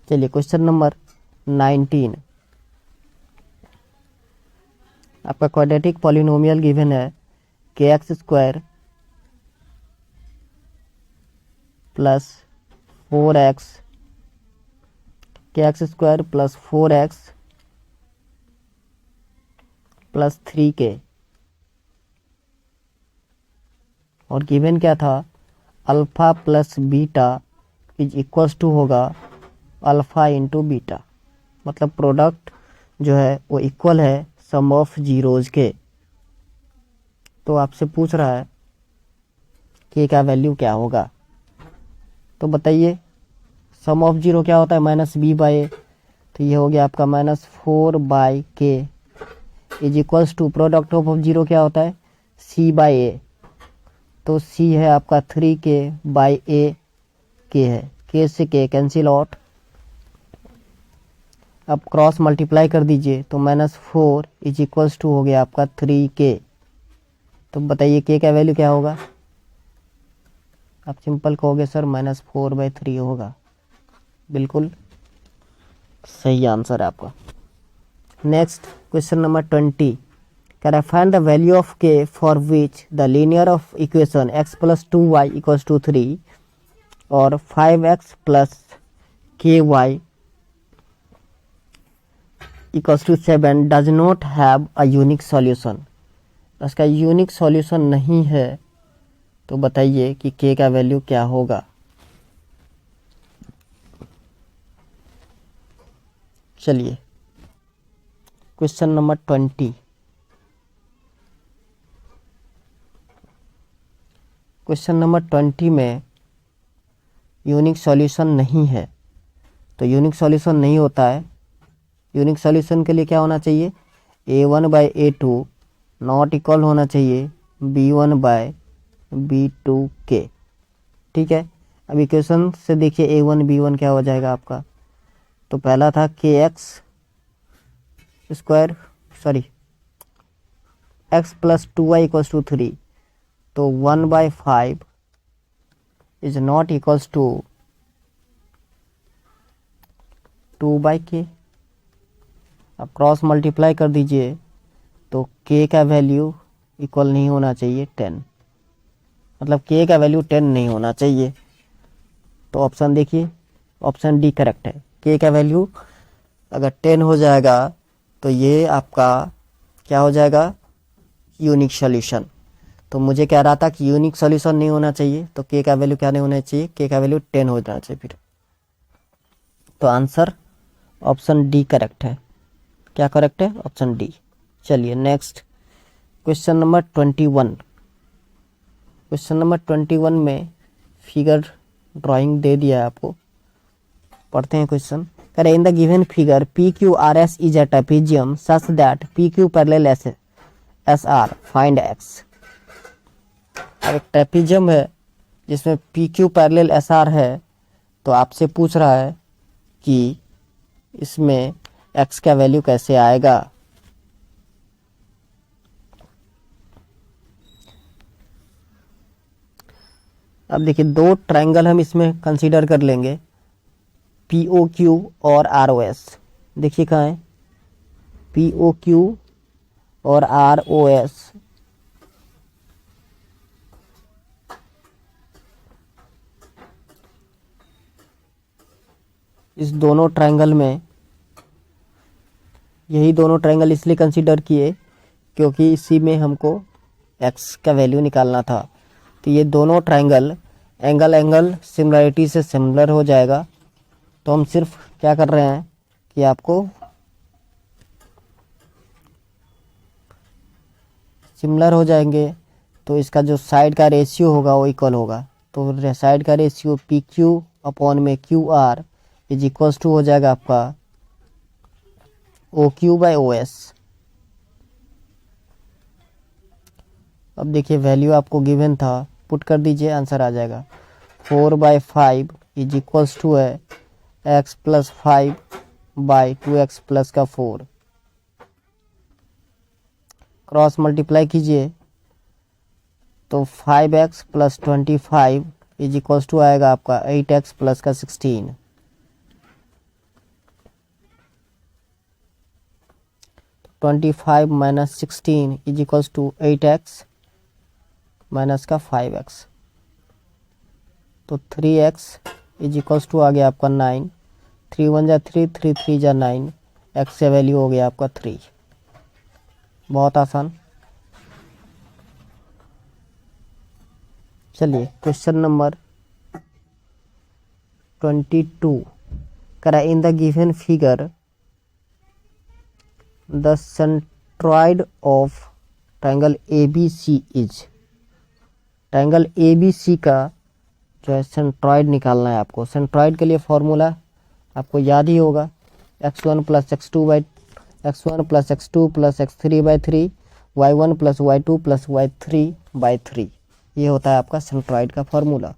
Speaker 1: चलिए क्वेश्चन नंबर 19 आपका क्वाड्रेटिक पॉलिनोमियल गिवन है kx² plus 4x kx² plus 4x plus 3k, और गिवन क्या था alpha plus beta is equals to होगा अल्फा इंटू बीटा, मतलब प्रोडक्ट जो है वो इक्वल है सम ऑफ जीरोज के। तो आपसे पूछ रहा है के का वैल्यू क्या होगा, तो बताइए सम ऑफ जीरो क्या होता है माइनस बी बाई ए, तो ये हो गया आपका -4/k is equals to product of zero क्या होता है c बाई ए, तो c है आपका 3k बाई ए, k है, k से k कैंसिल आउट। अब क्रॉस मल्टीप्लाई कर दीजिए तो -4 इज इक्वल्स टू हो गया आपका 3k। तो बताइए k का वैल्यू क्या होगा, आप सिंपल कहोगे सर -4/3 होगा, बिल्कुल सही आंसर है आपका। नेक्स्ट क्वेश्चन नंबर 20 कह रहा है find the value of k for which the linear of equation x plus 2y equals to 3 और 5x plus ky equals to 7 does not have a unique solution. इसका यूनिक सॉल्यूशन नहीं है, तो बताइए कि k का वैल्यू क्या होगा। चलिए क्वेश्चन नंबर 20 क्वेश्चन नंबर 20 में यूनिक सॉल्यूशन नहीं है, तो यूनिक सॉल्यूशन नहीं होता है। यूनिक सॉल्यूशन के लिए क्या होना चाहिए a1/a2 नॉट इक्वल होना चाहिए b1/b2k, ठीक है। अब इक्वेशन से देखिए a1 b1 क्या हो जाएगा आपका, तो पहला था x plus 2y equals to 3, तो 1/5 is not equals to 2/k। अब क्रॉस मल्टीप्लाई कर दीजिए तो k का वैल्यू इक्वल नहीं होना चाहिए 10, मतलब k का वैल्यू 10 नहीं होना चाहिए। तो ऑप्शन देखिए ऑप्शन डी करेक्ट है। k का वैल्यू अगर 10 हो जाएगा तो ये आपका क्या हो जाएगा यूनिक सॉल्यूशन। तो मुझे कह रहा था कि यूनिक सॉल्यूशन नहीं होना चाहिए, तो k का वैल्यू क्या नहीं होना चाहिए, k का वैल्यू 10 हो जाना चाहिए फिर। तो आंसर ऑप्शन डी करेक्ट है, क्या करेक्ट है? Option D. चलिए next question number 21। Question number 21 में फिगर ड्राइंग दे दिया है आपको, पढ़ते हैं क्वेश्चन। कह रहे इन the given figure P Q R S is a trapezium such that P Q parallel S R find x. अब एक ट्रेपेजियम है जिसमें P Q parallel S R है, तो आपसे पूछ रहा है कि इसमें एक्स का वैल्यू कैसे आएगा। अब देखिए दो ट्रायंगल हम इसमें कंसीडर कर लेंगे, पी ओ क्यू और आर ओ एस। देखिए कहाँ है, पी ओ क्यू और आर ओ एस। इस दोनों ट्रायंगल में, यही दोनों ट्रायंगल इसलिए कंसीडर किए क्योंकि इसी में हमको एक्स का वैल्यू निकालना था। तो ये दोनों ट्रायंगल एंगल सिमिलरिटी से सिमिलर हो जाएगा। तो हम सिर्फ क्या कर रहे हैं कि आपको सिमिलर हो जाएंगे तो इसका जो साइड का रेशियो होगा वो इक्वल होगा। तो साइड का रेशियो पी क्यू अपॉन में Q R is equals to हो जाएगा आपका O Q by O S. अब देखिए वैल्यू आपको गिवन था, पुट कर दीजिए, आंसर आ जाएगा 4/5 इज इक्वल्स टू है x प्लस 5/2x प्लस का 4। क्रॉस मल्टीप्लाई कीजिए तो 5x plus 25 is equals to आएगा आपका 8x प्लस का 16। तो 25 minus 16 is equals to 8x minus का 5x। तो 3x इज इक्वल्स टू आ गया आपका 9। 3 1 जा 3, 3 3 जा 9, x का वैल्यू हो गया आपका 3। बहुत आसान। चलिए क्वेश्चन नंबर 22 करा in the given figure the centroid of triangle A B C is. Triangle A B C का जो है सेंट्रॉइड निकालना है आपको। सेंट्रॉइड के लिए फॉर्मूला आपको याद ही होगा, x1 plus x2 plus x3/3 y1 plus y2 plus y3/3। ये होता है आपका सेंट्रॉइड का फॉर्मूला।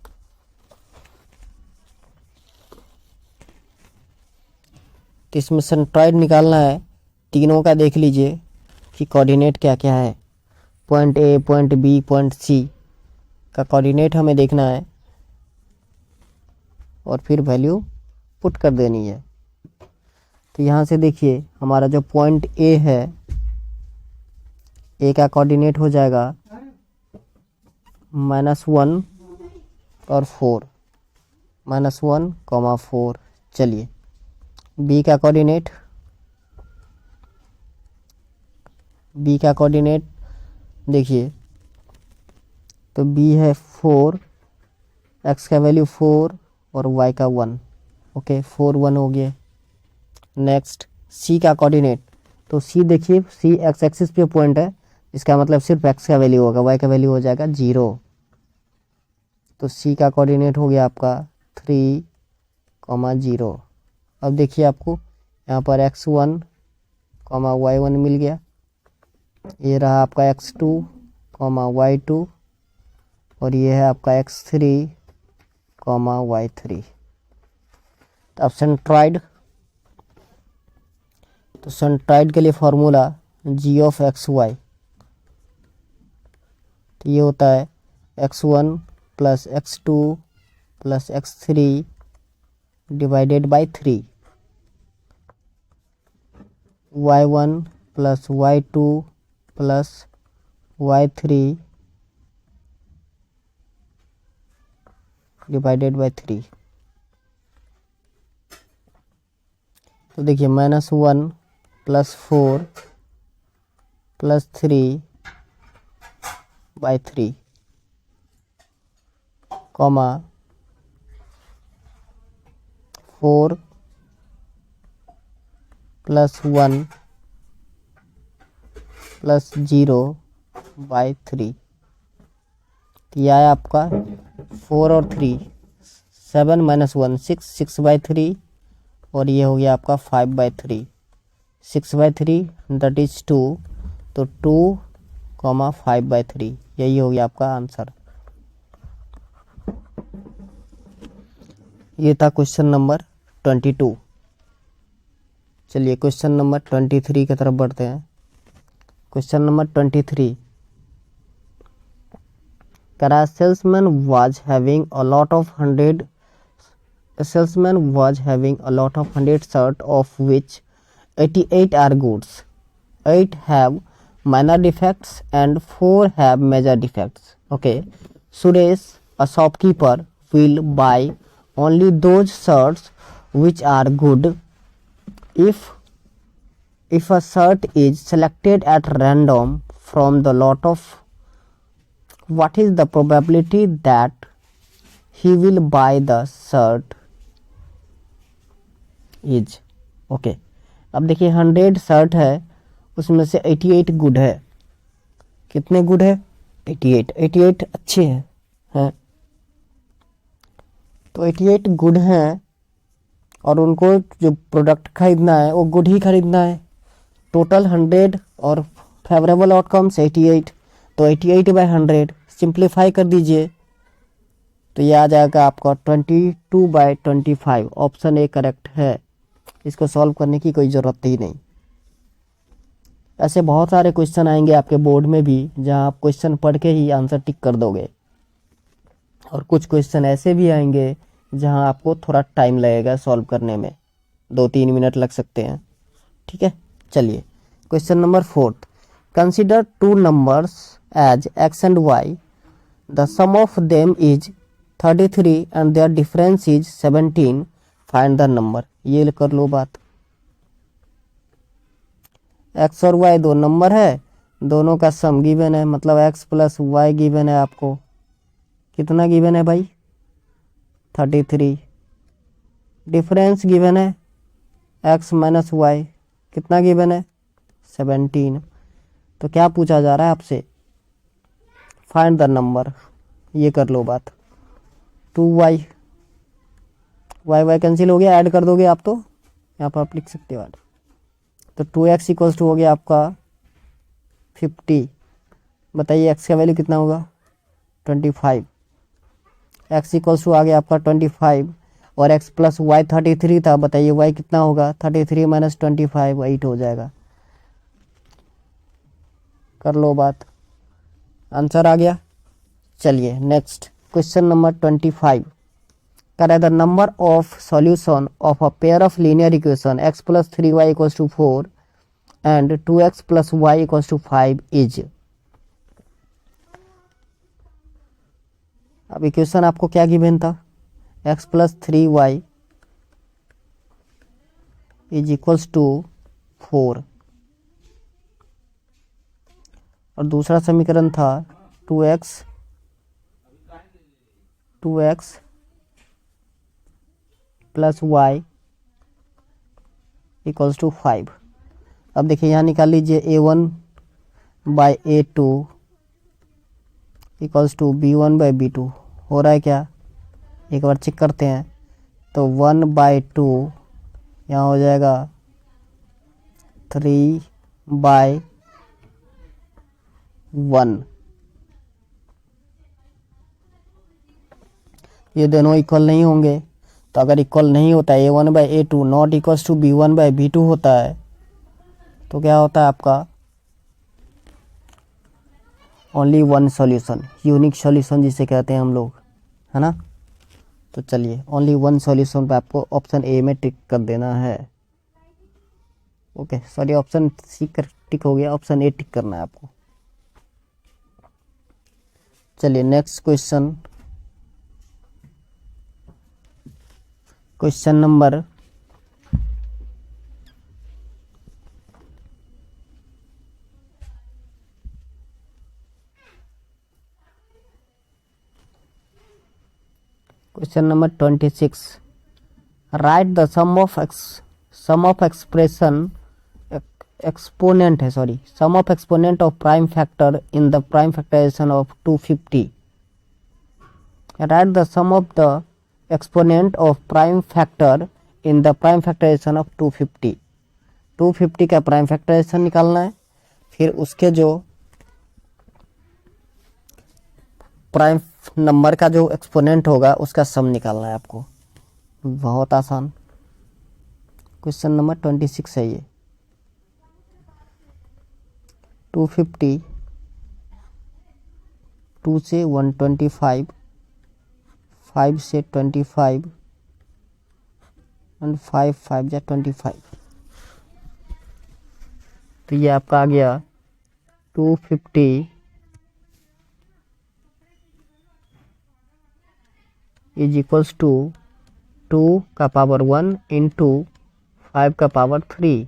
Speaker 1: तो इसमें सेंट्रॉइड निकालना है, तीनों का देख लीजिए कि कोऑर्डिनेट क्या क्या है। Point A, point B, point C का कोऑर्डिनेट हमें देखना है और फिर वैल्यू पुट कर देनी है। तो यहाँ से देखिए हमारा जो पॉइंट ए है, ए का कोऑर्डिनेट हो जाएगा -1 और 4, -1, 4। चलिए बी का कोऑर्डिनेट देखिए, तो बी है 4, एक्स का वैल्यू 4 और वाई का 1। ओके 4 1 हो गया। नेक्स्ट सी का कोऑर्डिनेट, तो सी देखिए, सी एक्स एक्सिस पे पॉइंट है, इसका मतलब सिर्फ एक्स का वैल्यू होगा, वाई का वैल्यू हो जाएगा 0। तो सी का कोऑर्डिनेट हो गया आपका 3, 0। अब देखिए आपको यहाँ पर x1, y1 मिल गया। ये रहा आपका x2, y2 और ये है आपका x3, y3। तो अब सेंट्रॉइड, तो सेंट्रॉइड के लिए फॉर्मूला g ऑफ xy, तो ये होता है x1 plus x2 plus x3 divided by 3, y1 plus y2 plus y3 divided by 3। तो देखिए -1 plus 4 plus 3/3 comma 4 plus 1 plus 0/3। तो यह है आपका 4 और 3, 7 - 1 6, 6/3, और ये हो गया आपका 5/3। 6/3 दैट इज 2, तो 2, 5/3, यही हो गया आपका आंसर। ये था क्वेश्चन नंबर 22। चलिए क्वेश्चन नंबर 23 की तरफ बढ़ते हैं। Question number 23, A salesman was having a lot of 100 shirts, of which 88 are goods, 8 have minor defects and 4 have major defects. Okay, Suresh, a shopkeeper, will buy only those shirts which are good. If a shirt is selected at random from the lot of, what is the probability that he will buy the shirt is? Okay, अब देखिए 100 शर्ट है, उसमें से 88 गुड है। कितने गुड है? 88। 88 अच्छे हैं। तो 88 गुड हैं और उनको जो प्रोडक्ट खरीदना है वो गुड ही खरीदना है। टोटल 100 और फेवरेबल आउटकम्स 88, तो 88/100 सिंप्लीफाई कर दीजिए, तो ये आ जाएगा आपका 22/25। ऑप्शन ए करेक्ट है। इसको सॉल्व करने की कोई ज़रूरत ही नहीं। ऐसे बहुत सारे क्वेश्चन आएंगे आपके बोर्ड में भी जहां आप क्वेश्चन पढ़ के ही आंसर टिक कर दोगे, और कुछ क्वेश्चन ऐसे भी आएंगे जहां आपको थोड़ा टाइम लगेगा सॉल्व करने में, 2-3 मिनट लग सकते हैं। ठीक है, चलिए question number 4, consider 2 numbers as x and y, the sum of them is 33 and their difference is 17, find the number। ये कर लो बात। x और y दो नंबर है, दोनों का सम गिवन है, मतलब x + y गिवन है आपको। कितना गिवन है भाई? 33। डिफरेंस गिवन है x - y, कितना गिवन है? 17। तो क्या पूछा जा रहा है आपसे? Find the number. ये कर लो बात। 2y, y कैंसिल हो गया, ऐड कर दोगे आप तो यहाँ पर आप लिख सकते हो। तो 2x = हो गया आपका 50। बताइए x का वैल्यू कितना होगा? 25। x = आ गया आपका 25, और x + y 33 था। बताइए y कितना होगा? 33 - 25, 8 हो जाएगा। कर लो बात, आंसर आ गया। चलिए नेक्स्ट क्वेश्चन नंबर 25, करे the number of solution of a pair of linear equation x + 3y = 4 and 2x + y = 5 is. अब इक्वेशन आपको क्या गिवन था? x + 3y = 4, और दूसरा समीकरण था 2x + y = 5। अब देखिए यहाँ निकाल लीजिए a1/a2 = b1/b2। हो रहा है क्या? एक बार चेक करते हैं। तो 1/2 यहाँ हो जाएगा 3/1। ये दोनों इक्वल नहीं होंगे, तो अगर इक्वल नहीं होता है a1/a2 not equals to b1/b2 होता है, तो क्या होता है आपका? Only one solution, unique solution जिसे कहते हैं हम लोग, है ना। तो चलिए ओनली वन सॉल्यूशन पे आपको ऑप्शन ए में टिक कर देना है। ओके सॉरी, ऑप्शन सी कर टिक हो गया, ऑप्शन ए टिक करना है आपको। चलिए next question, question number 26, write the sum of expression exponent है, sorry, sum of exponent of prime factor in the prime factorization of 250. Write the sum of the exponent of prime factor in the prime factorization of 250. 250 का प्राइम फैक्टराइजेशन निकालना है, फिर उसके जो प्राइम नंबर का जो एक्सपोनेंट होगा उसका सम निकालना है आपको. बहुत आसान. क्वेश्चन नंबर 26 है ये. 250, 2 से 125, 5 से 25 एंड 5 5 जा 25. तो ये आपका आ गया 250 इज इक्वल्स टू 2 का पावर 1 इंटू 5 का पावर 3.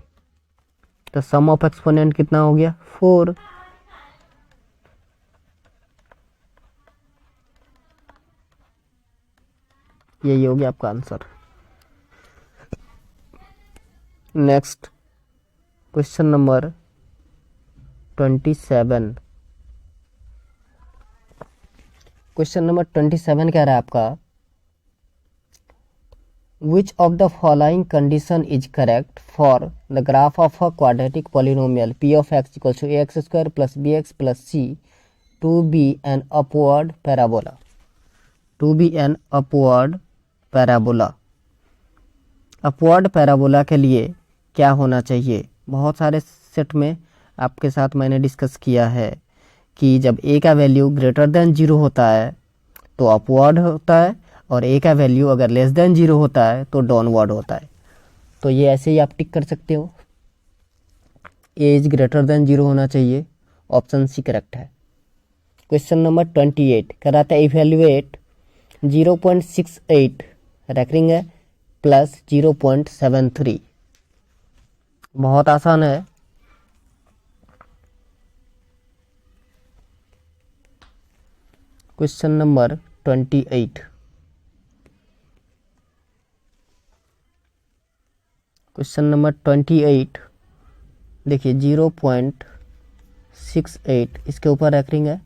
Speaker 1: तो सम ऑफ एक्सपोनेंट कितना हो गया 4. यही हो गया आपका answer. Next question number 27. Question number 27 कह रहा है आपका Which of the following condition is correct for the graph of a quadratic polynomial p of x equals to ax square plus bx plus c to be an upward parabola? To be an upward parabola. Upward parabola के लिए क्या होना चाहिए? बहुत सारे सेट में आपके साथ मैंने डिस्कस किया है कि जब a का वैल्यू ग्रेटर देन 0 होता है तो अपवर्ड होता है, और a का वैल्यू अगर लेस देन 0 होता है तो डाउनवर्ड होता है. तो ये ऐसे ही आप टिक कर सकते हो. a इज ग्रेटर देन 0 होना चाहिए. ऑप्शन सी करेक्ट है. क्वेश्चन नंबर 28 कराता है इवेल्युएट 0.68 रैकरिंग है प्लस 0.73. बहुत आसान है. Question number 28. क्वेश्चन नंबर 28 देखिए 0.68 इसके ऊपर रैकरिंग है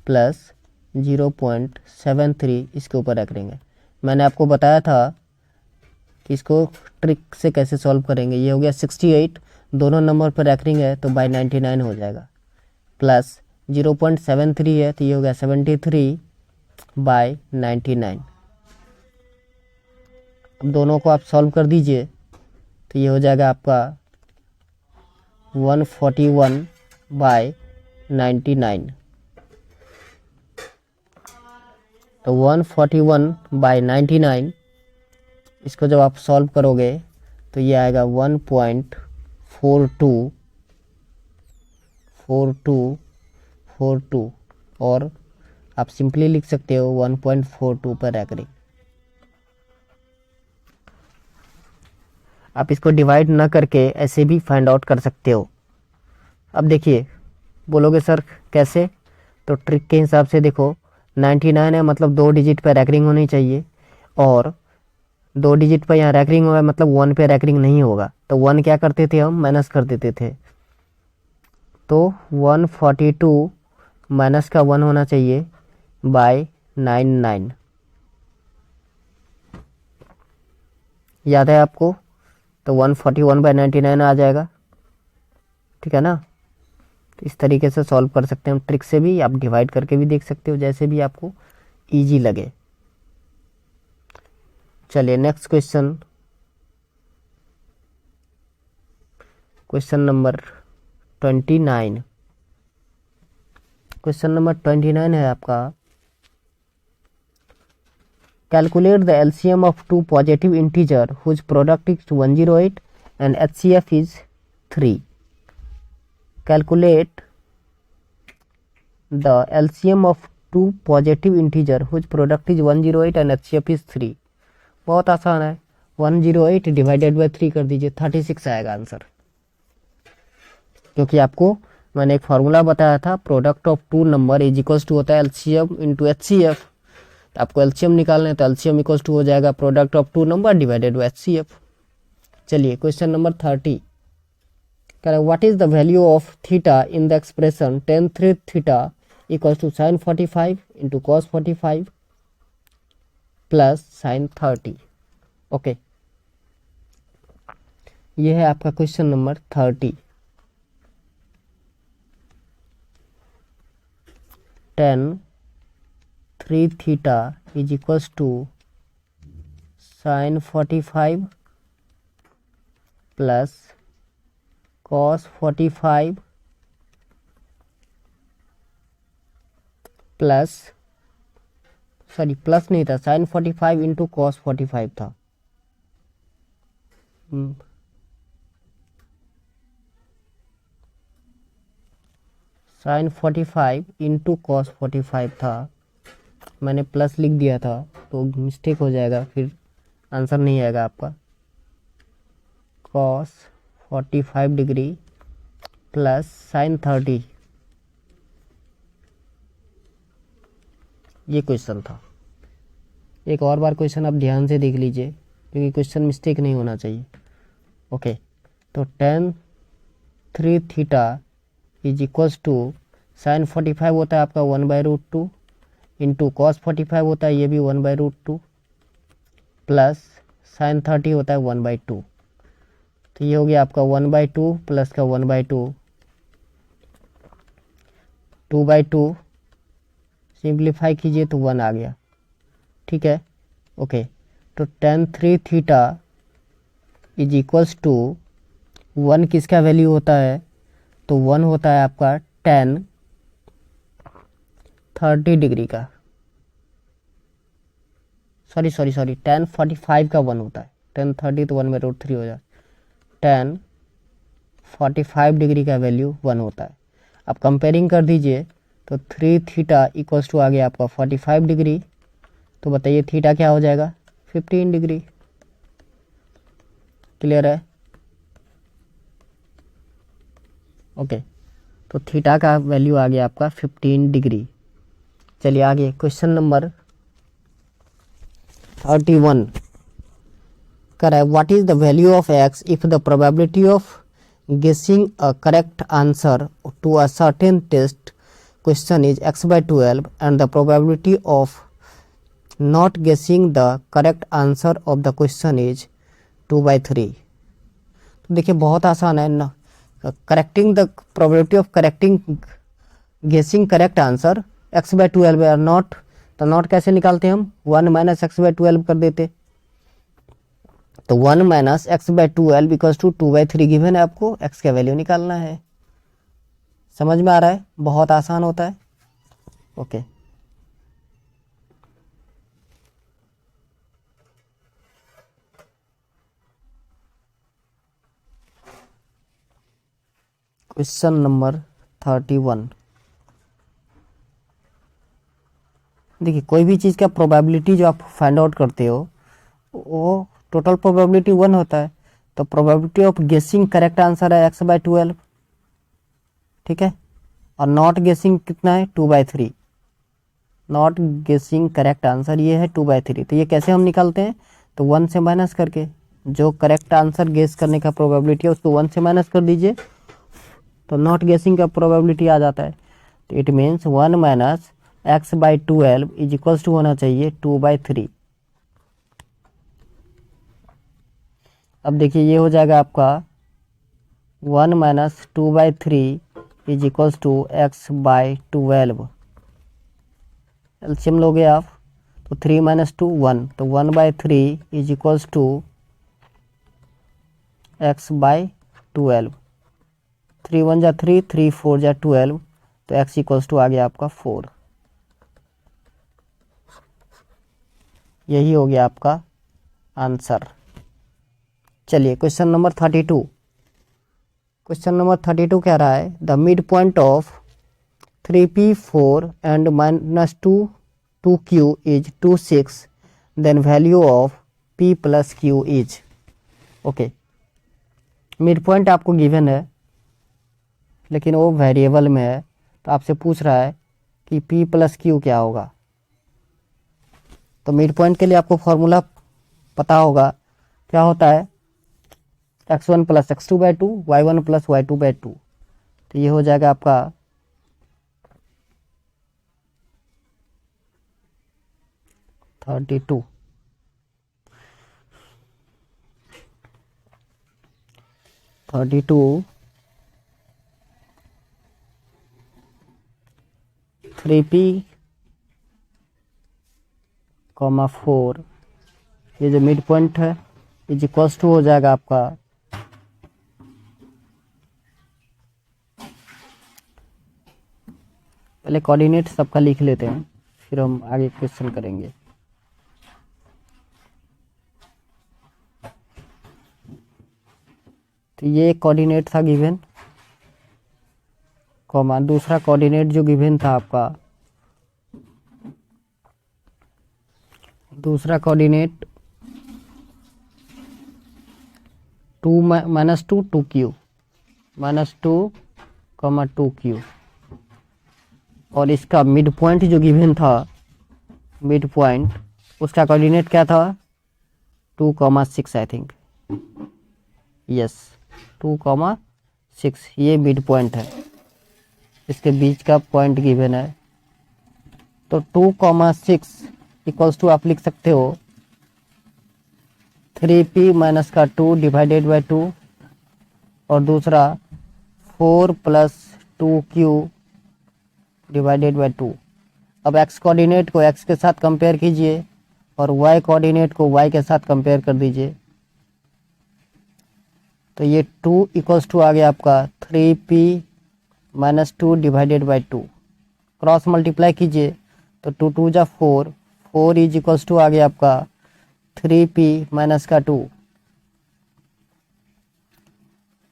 Speaker 1: प्लस 0.73 इसके ऊपर रैकरिंग है. मैंने आपको बताया था कि इसको ट्रिक से कैसे सॉल्व करेंगे. ये हो गया 68, दोनों नंबर पर रैकरिंग है तो बाय 99 हो जाएगा, प्लस 0.73 है तो ये हो गया 73 बाय 99. अब दोनों को आप सॉल्व कर दीजिए तो ये हो जाएगा आपका 141 बाय 99. तो 141 बाय 99 इसको जब आप सॉल्व करोगे तो ये आएगा 1.4242 और आप सिंपली लिख सकते हो 1.42 पर रैकरिंग. आप इसको डिवाइड ना करके ऐसे भी फाइंड आउट कर सकते हो. अब देखिए बोलोगे सर कैसे, तो ट्रिक के हिसाब से देखो 99 है मतलब 2 डिजिट पर रैकरिंग होनी चाहिए, और 2 डिजिट पर यहाँ रैकरिंग होगा मतलब 1 पे रैकरिंग नहीं होगा. तो 1 क्या करते थे हम, माइनस कर देते थे. तो 142 माइनस का 1 होना चाहिए बाय 99. याद है आपको? तो 141 बाय 99 आ जाएगा. ठीक है ना. तो इस तरीके से सॉल्व कर सकते हैं हम. ट्रिक से भी आप डिवाइड करके भी देख सकते हो, जैसे भी आपको इजी लगे. चलिए next question. Question number 29. Question number 29 है आपका calculate the LCM of two positive integer whose product is 108 and HCF is 3. Calculate the LCM of two positive integer whose product is 108 and HCF is 3. बहुत आसान है. 108 डिवाइडेड बाय 3 कर दीजिए, 36 आएगा आंसर. क्योंकि आपको मैंने एक फार्मूला बताया था, product of two number is equals to होता है एलसीएम इंटू एचसीएफ. तो आपको एलसीएम निकालना है तो एलसीएम इक्वल्स टू हो जाएगा product of two number divided by HCF. चलिए क्वेश्चन नंबर 30. कह रहा है what is the value of theta in the expression tan three theta equal to sine 45 into cos 45 plus sine 30। Okay, ये है आपका question number 30। Tan three theta is equals to sine 45 plus cos 45 plus plus नहीं था, साइन 45 इंटू कॉस 45 था। साइन 45 इंटू कॉस 45 था, मैंने प्लस लिख दिया था तो मिस्टेक हो जाएगा, फिर आंसर नहीं आएगा आपका। कॉस 45 डिग्री प्लस साइन 30, ये क्वेश्चन था। एक और बार क्वेश्चन आप ध्यान से देख लीजिए क्योंकि क्वेश्चन मिस्टेक नहीं होना चाहिए। ओके, तो tan three theta is equals to sine 45 होता है आपका 1/√2 इंटू कॉस 45 होता है ये भी 1/√2 प्लस साइन 30 होता है 1/2। तो ये हो गया आपका 1/2 प्लस का 1/2, 2/2 सिंप्लीफाई कीजिए तो 1 आ गया। ठीक है, ओके, तो tan three theta is equals to 1 किसका वैल्यू होता है, तो 1 होता है आपका टेन 30 डिग्री का, सॉरी टेन 45 का 1 होता है, टेन 30 तो 1/√3 हो जाए, टेन 45 डिग्री का वैल्यू 1 होता है। अब कंपेयरिंग कर दीजिए तो थ्री थीटा इक्वल्स टू आ गया आपका 45 डिग्री, तो बताइए थीटा क्या हो जाएगा 15 डिग्री। क्लियर है? ओके, तो थीटा का वैल्यू आ गया आपका 15 डिग्री। चलिए आगे क्वेश्चन नंबर 31 कर है what is the value of x if the probability of guessing a correct answer to a certain test question is x/12 and the probability of not guessing the correct answer of the question is 2/3। तो देखिए बहुत आसान है ना, correcting the probability of correcting guessing correct answer x/12 है, नॉट तो नॉट कैसे निकालते हैं हम, 1 माइनस x/12 कर देते, तो 1 minus x/12 equals to 2/3 given है, आपको x का वैल्यू निकालना है। समझ में आ रहा है? बहुत आसान होता है। Okay, question number 31। देखिए कोई भी चीज़ का प्रोबेबिलिटी जो आप फाइंड आउट करते हो वो टोटल प्रोबेबिलिटी 1 होता है, तो प्रोबेबिलिटी ऑफ गेसिंग करेक्ट आंसर है x/12। ठीक है, और नॉट गेसिंग कितना है 2/3, नॉट गेसिंग करेक्ट आंसर ये है 2/3। तो ये कैसे हम निकालते हैं, तो 1 से माइनस करके, जो करेक्ट आंसर गेस करने का प्रोबेबिलिटी है उसको 1 से माइनस कर दीजिए तो नॉट गेसिंग का प्रोबेबिलिटी आ जाता है। तो it means 1 minus x/12 is equals to होना चाहिए 2/3। अब देखिए ये हो जाएगा आपका 1 minus 2/3 is equals to x/12। LCM लोगे आप तो 3 माइनस 2 1, तो 1/3 इज इक्वल्स टू x/12। 3 1 जा 3, 3 4 जा 12, तो x इक्वल्स टू आ गया आपका 4। यही हो गया आपका आंसर। चलिए क्वेश्चन नंबर 32। क्वेश्चन नंबर 32 कह रहा है the mid point of 3p4 and -2q is 26, then value of p plus q is. Okay, mid point आपको गिवन है लेकिन वो वेरिएबल में है, तो आपसे पूछ रहा है कि p प्लस क्यू क्या होगा। तो मिड पॉइंट के लिए आपको फॉर्मूला पता होगा, क्या होता है x1 plus x2/2, y1 plus y2/2। तो ये हो जाएगा आपका 32। 3p, 4, ये जो मिड पॉइंट है इज इक्वल्स टू हो जाएगा आपका पहले कोऑर्डिनेट सबका लिख लेते हैं, फिर हम आगे क्वेश्चन करेंगे। तो ये कोऑर्डिनेट था गिवन, कॉमा दूसरा कोऑर्डिनेट जो गिवन था आपका, दूसरा कोऑर्डिनेट 2 -2 2q, -2, 2q, और इसका मिड पॉइंट जो गिवन था, मिड पॉइंट उसका कोऑर्डिनेट क्या था 2,6 आई थिंक, यस 2,6, ये मिड पॉइंट है, इसके बीच का पॉइंट गिवन है। तो 2,6 इक्वल्स टू आप लिख सकते हो 3p माइनस का 2 डिवाइडेड बाई 2, और दूसरा 4 प्लस 2q डिवाइडेड बाई 2। अब x कोऑर्डिनेट को x के साथ कंपेयर कीजिए और y कोऑर्डिनेट को y के साथ कंपेयर कर दीजिए। तो ये 2 इक्वल्स टू आ गया आपका 3p minus 2 divided by 2, cross multiply कीजिए तो 2 2 जा 4, 4 इज इक्वल्स टू आ गया आपका 3p माइनस का 2।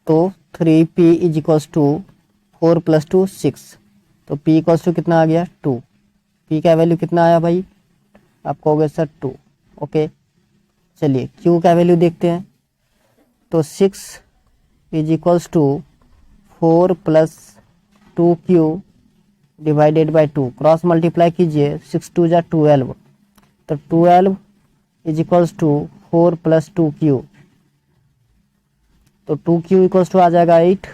Speaker 1: तो 3p is equals to 4 plus 2 6, तो p इक्वल्स टू कितना आ गया 2। p का वैल्यू कितना आया भाई, आप कहोगे सर 2। ओके, चलिए q का वैल्यू देखते हैं। तो 6 is equals to 4 plus 2q divided by 2, cross multiply कीजिए 6 2 जा 12, तो 12 is equals to 4 plus 2q, तो 2q इक्वल्स टू आ जाएगा 8।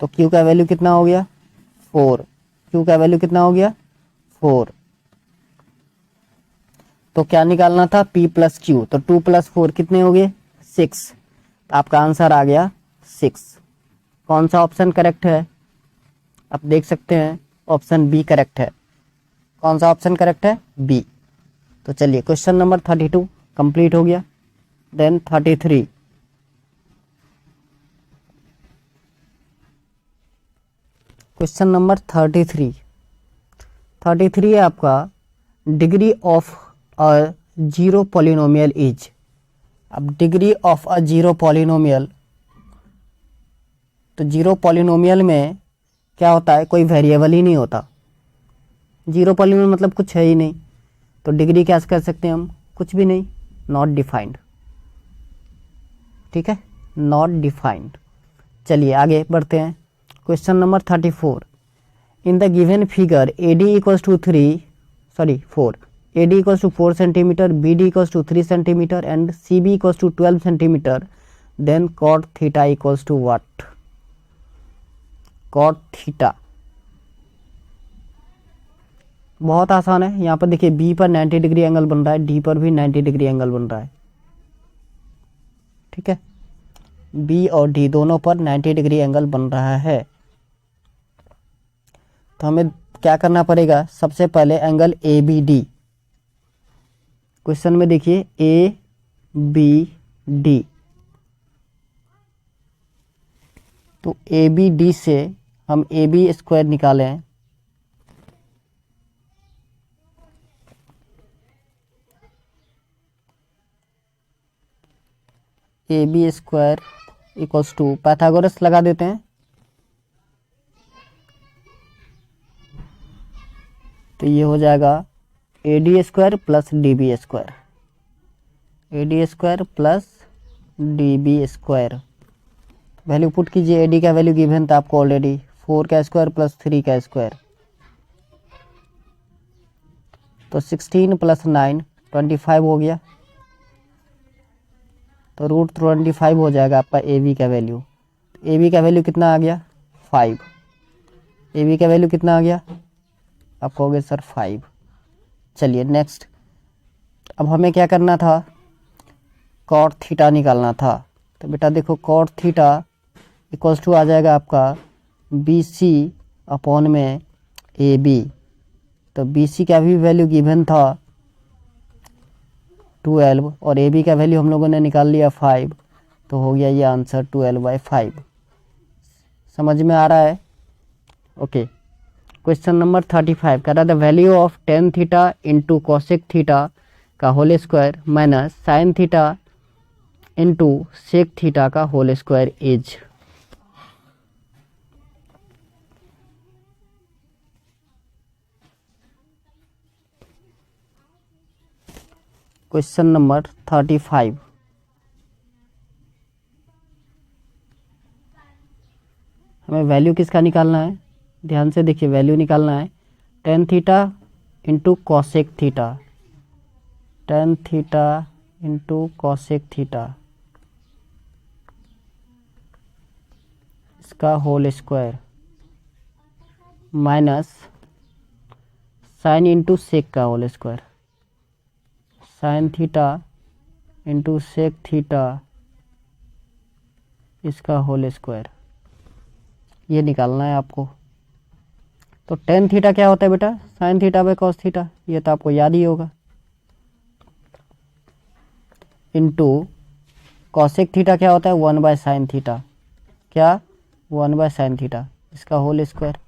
Speaker 1: तो q का वैल्यू कितना हो गया 4, q का वैल्यू कितना हो गया 4। तो क्या निकालना था p प्लस q, तो 2 प्लस 4 कितने हो गए 6, तो आपका आंसर आ गया 6। कौन सा ऑप्शन करेक्ट है, आप देख सकते हैं ऑप्शन बी करेक्ट है। कौन सा ऑप्शन करेक्ट है, बी। तो चलिए क्वेश्चन नंबर 32 कंप्लीट हो गया। देन 33, क्वेश्चन नंबर 33 है आपका degree of a zero polynomial is. अब degree of a zero polynomial, तो जीरो पॉलिनोमियल में क्या होता है, कोई वेरिएबल ही नहीं होता। जीरो पॉलिनोमियल मतलब कुछ है ही नहीं, तो डिग्री क्या कर सकते हैं हम, कुछ भी नहीं, नॉट डिफाइंड। ठीक है, नॉट डिफाइंड। चलिए आगे बढ़ते हैं। Question number 34, in the given figure AD equals to 4, AD equals to 4 centimetre, BD equals to 3 centimetre and CB equals to 12 centimetre, then cot theta equals to what. cot theta बहुत आसान है। यहाँ पर देखिए B पर 90 डिग्री एंगल बन रहा है, D पर भी 90 डिग्री एंगल बन रहा है। ठीक है, B और D दोनों पर 90 डिग्री एंगल बन रहा है। तो हमें क्या करना पड़ेगा, सबसे पहले एंगल ABD, क्वेश्चन में देखिए ABD, तो ABD से हम AB स्क्वायर निकालें, AB square equals to Pythagoras लगा देते हैं, तो ये हो जाएगा AD square plus DB square, AD square plus DB square. Value put कीजिए, AD का वैल्यू गिवन था आपको ऑलरेडी 4 का स्क्वायर प्लस 3 का स्क्वायर, तो 16 प्लस 9 25 हो गया। तो √25 हो जाएगा आपका ए बी का वैल्यू। ए बी का वैल्यू कितना आ गया 5। ए बी का वैल्यू कितना आ गया, आप कहोगे सर 5। चलिए नेक्स्ट, अब हमें क्या करना था, कॉट थीटा निकालना था। तो बेटा देखो कॉट थीटा इक्वल्स टू आ जाएगा आपका बी सी अपॉन में ए बी। तो बी सी का भी वैल्यू गिवन था 12 और ए बी का वैल्यू हम लोगों ने निकाल लिया 5, तो हो गया ये आंसर 12/5। समझ में आ रहा है? ओके। क्वेश्चन नंबर 35 कह रहा the value of tan theta into cosec theta का whole square minus sine theta into sec theta का whole square is. Question number 35, हमें वैल्यू किसका निकालना है, ध्यान से देखिए, वैल्यू निकालना है tan theta into cosec theta, tan theta into cosec theta इसका whole square minus sine into sec का whole square, sine theta into sec theta इसका होल स्क्वायर, ये निकालना है आपको। तो टेन थीटा क्या होता है बेटा, sign theta by cos theta, ये तो आपको याद ही होगा, इंटू कॉसेक थीटा क्या होता है 1/sin थीटा, क्या 1/sin थीटा इसका whole square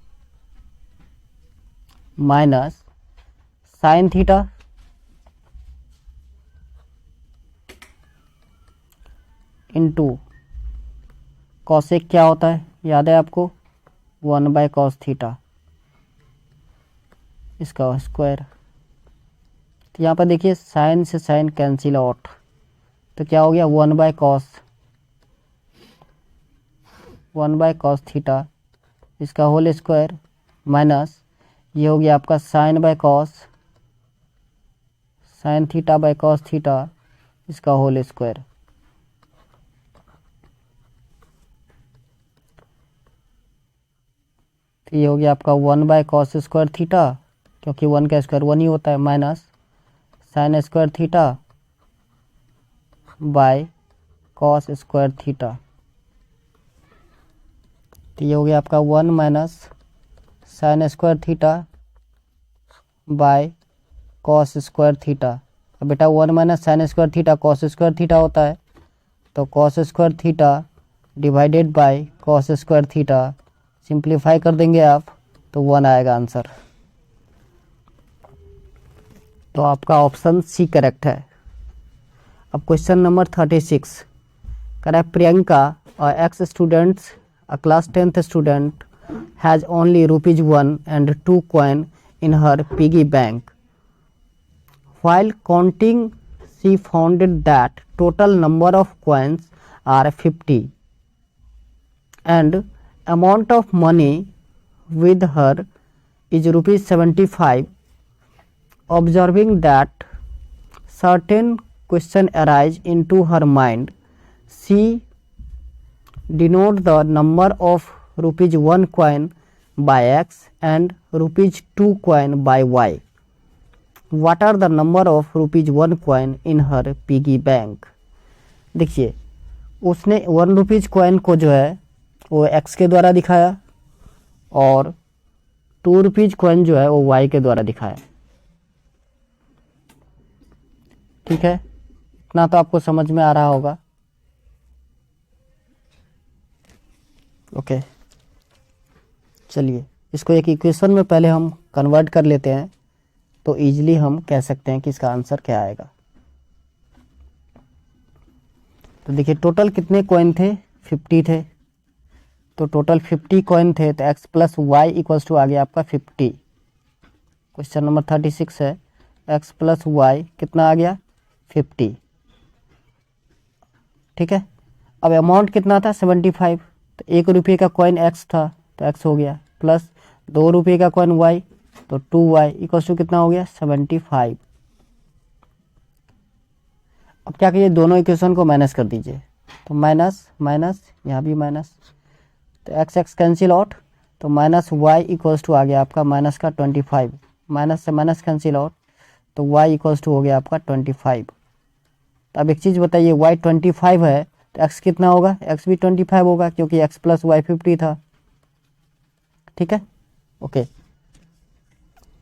Speaker 1: minus sine theta into cosec क्या होता है, याद है आपको 1/cos थीटा इसका स्क्वायर। तो यहाँ पर देखिए साइन से साइन कैंसिल आउट, तो क्या हो गया 1/cos थीटा इसका होल स्क्वायर माइनस ये हो गया आपका sine theta by cos theta इसका होल स्क्वायर। तो ये हो गया आपका 1/cos स्क्वायर थीटा, क्योंकि 1 का स्क्वायर 1 ही होता है, minus sine square theta by cos square theta. तो ये हो गया आपका 1 minus sine square theta by cos square theta. अब बेटा 1 minus sine square theta cos square theta होता है, तो cos square theta divided by cos square theta, simplify कर देंगे आप तो 1 आएगा आंसर। तो आपका ऑप्शन सी करेक्ट है। अब question number 36 correct, Priyanka x students a class 10th student has only ₹1 and 2 coin in her piggy bank. While counting, she found that total number of coins are 50 and amount of money with her is ₹75. Observing that certain question arise into her mind, she denote the number of ₹1 coin by X and ₹2 coin by Y. What are the number of ₹1 coin in her piggy bank? देखिए उसने ₹1 कॉइन को जो है वो X के द्वारा दिखाया और ₹2 कॉइन जो है वो Y के द्वारा दिखाया। ठीक है, इतना तो आपको समझ में आ रहा होगा। ओके चलिए इसको एक इक्वेशन में पहले हम कन्वर्ट कर लेते हैं, तो इजीली हम कह सकते हैं कि इसका आंसर क्या आएगा। तो देखिए टोटल कितने कॉइन थे, 50 थे, तो टोटल 50 कॉइन थे, तो x plus Y equals to आ गया आपका 50। क्वेश्चन नंबर 36 है, x प्लस वाई कितना आ गया 50। ठीक है, अब अमाउंट कितना था 75, तो ₹1 का कॉइन x था तो x हो गया, प्लस ₹2 का कॉइन y तो 2y इक्वल्स टू कितना हो गया 75। अब क्या करिए, दोनों इक्वेशन को माइनस कर दीजिए, तो माइनस माइनस, यहाँ भी माइनस, तो एक्स एक्स कैंसिल आउट, तो माइनस वाई इक्वल्स टू आ गया आपका माइनस का 25, माइनस से माइनस कैंसिल आउट, तो वाई इक्वल्स टू हो गया आपका 25। तो अब एक चीज़ बताइए, वाई 25 है तो एक्स कितना होगा, एक्स भी 25 होगा क्योंकि एक्स प्लस वाई 50 था। ठीक है, ओके।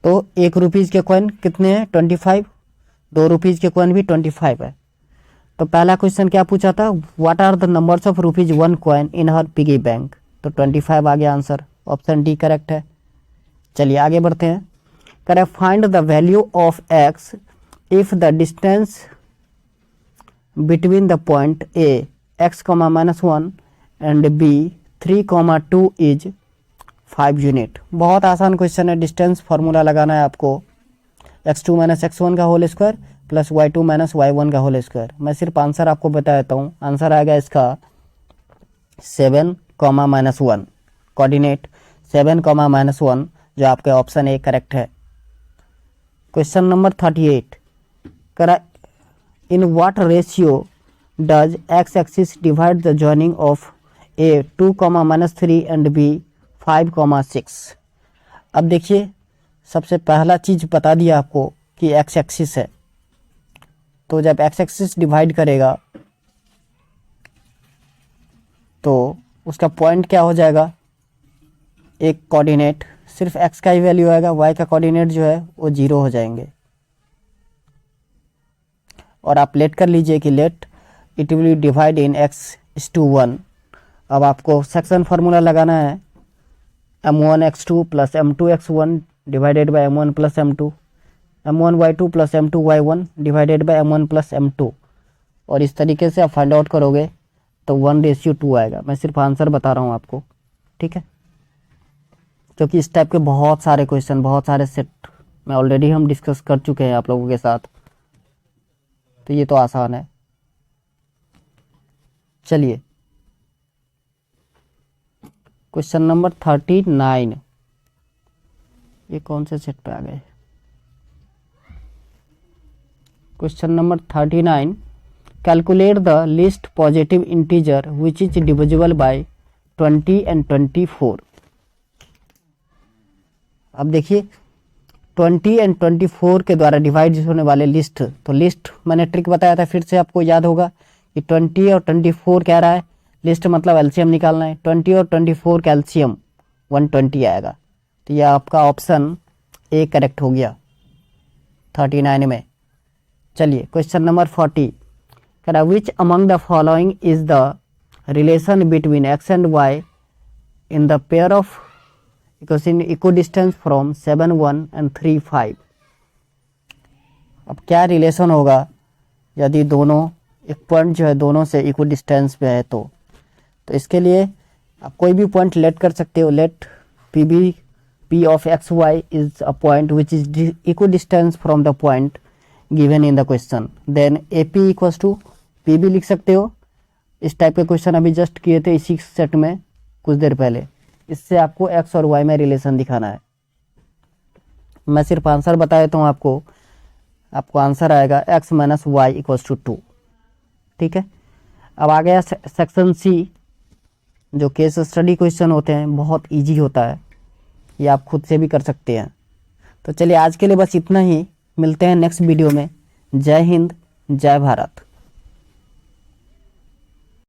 Speaker 1: तो 1 रुपीज़ के कॉइन कितने हैं, 25, 2 रुपीज़ के कॉइन भी 25 है। तो पहला क्वेश्चन क्या पूछा था, what are the numbers of rupees 1 coin in her piggy bank, तो 25 आ गया आंसर, ऑप्शन डी करेक्ट है। चलिए आगे बढ़ते हैं। Correct, find the value of x if the distance between the point A x comma -1 and B 3,2 is 5 unit. बहुत आसान क्वेश्चन है, डिस्टेंस फार्मूला लगाना है आपको, x2 - x1 का whole square plus y2 - y1 का होल स्क्वायर। मैं सिर्फ आंसर आपको बता देता हूँ, आंसर आएगा इसका 7, -1, कोऑर्डिनेट 7, -1, जो आपके ऑप्शन ए करेक्ट है। Question number 38, in what ratio does x axis divide the joining of A 2, -3 and B 5,6। अब देखिए, सबसे पहला चीज बता दिया आपको कि एक्स एक्सिस है, तो जब एक्स एक्सिस डिवाइड करेगा तो उसका पॉइंट क्या हो जाएगा, एक कोऑर्डिनेट, सिर्फ एक्स का ही वैल्यू आएगा, वाई का कोऑर्डिनेट जो है वो 0 हो जाएंगे। और आप लेट कर लीजिए कि let it will divide in x/1। अब आपको सेक्शन फार्मूला लगाना है, m1x2 plus m2x1 divided by m1 plus m2, m1y2 plus m2y1 divided by m1 plus m2, और इस तरीके से आप फाइंड आउट करोगे तो 1:2 आएगा। मैं सिर्फ आंसर बता रहा हूँ आपको, ठीक है, क्योंकि इस टाइप के बहुत सारे क्वेश्चन, बहुत सारे सेट में ऑलरेडी हम डिस्कस कर चुके हैं आप लोगों के साथ, तो ये तो आसान है। चलिए क्वेश्चन नंबर 39, ये कौन से सेट पे आ गए, question number 39, calculate the least positive integer which is divisible by 20 and 24। अब देखिए 20 एंड 24 के द्वारा डिवाइड होने वाले लिस्ट, तो लिस्ट मैंने ट्रिक बताया था, फिर से आपको याद होगा कि 20 और 24 कह रहा है, लिस्ट मतलब एलसीएम निकालना है, 20 और 24 का एलसीएम 120 आएगा, तो यह आपका ऑप्शन ए करेक्ट हो गया 39 में। चलिए क्वेश्चन नंबर 40, कह रहा which among the following is the relation between X and Y in the pair of equidistant from 7, 1 and 3, 5। अब क्या रिलेशन होगा यदि दोनों एक पॉइंट जो है दोनों से इक्व डिस्टेंस पे है, तो इसके लिए आप कोई भी पॉइंट लेट कर सकते हो। Let P of x y is a point which is equidistant from the point given in the question, then AP equals to PB लिख सकते हो। इस टाइप के क्वेश्चन अभी जस्ट किए थे इसी सेट में कुछ देर पहले, इससे आपको x और y में रिलेशन दिखाना है। मैं सिर्फ आंसर बता देता हूँ आपको आंसर आएगा x - y = 2। ठीक है, अब आ गया सेक्शन सी, जो केस स्टडी क्वेश्चन होते हैं, बहुत इजी होता है, ये आप खुद से भी कर सकते हैं। तो चलिए आज के लिए बस इतना ही, मिलते हैं नेक्स्ट वीडियो में। जय हिंद, जय भारत।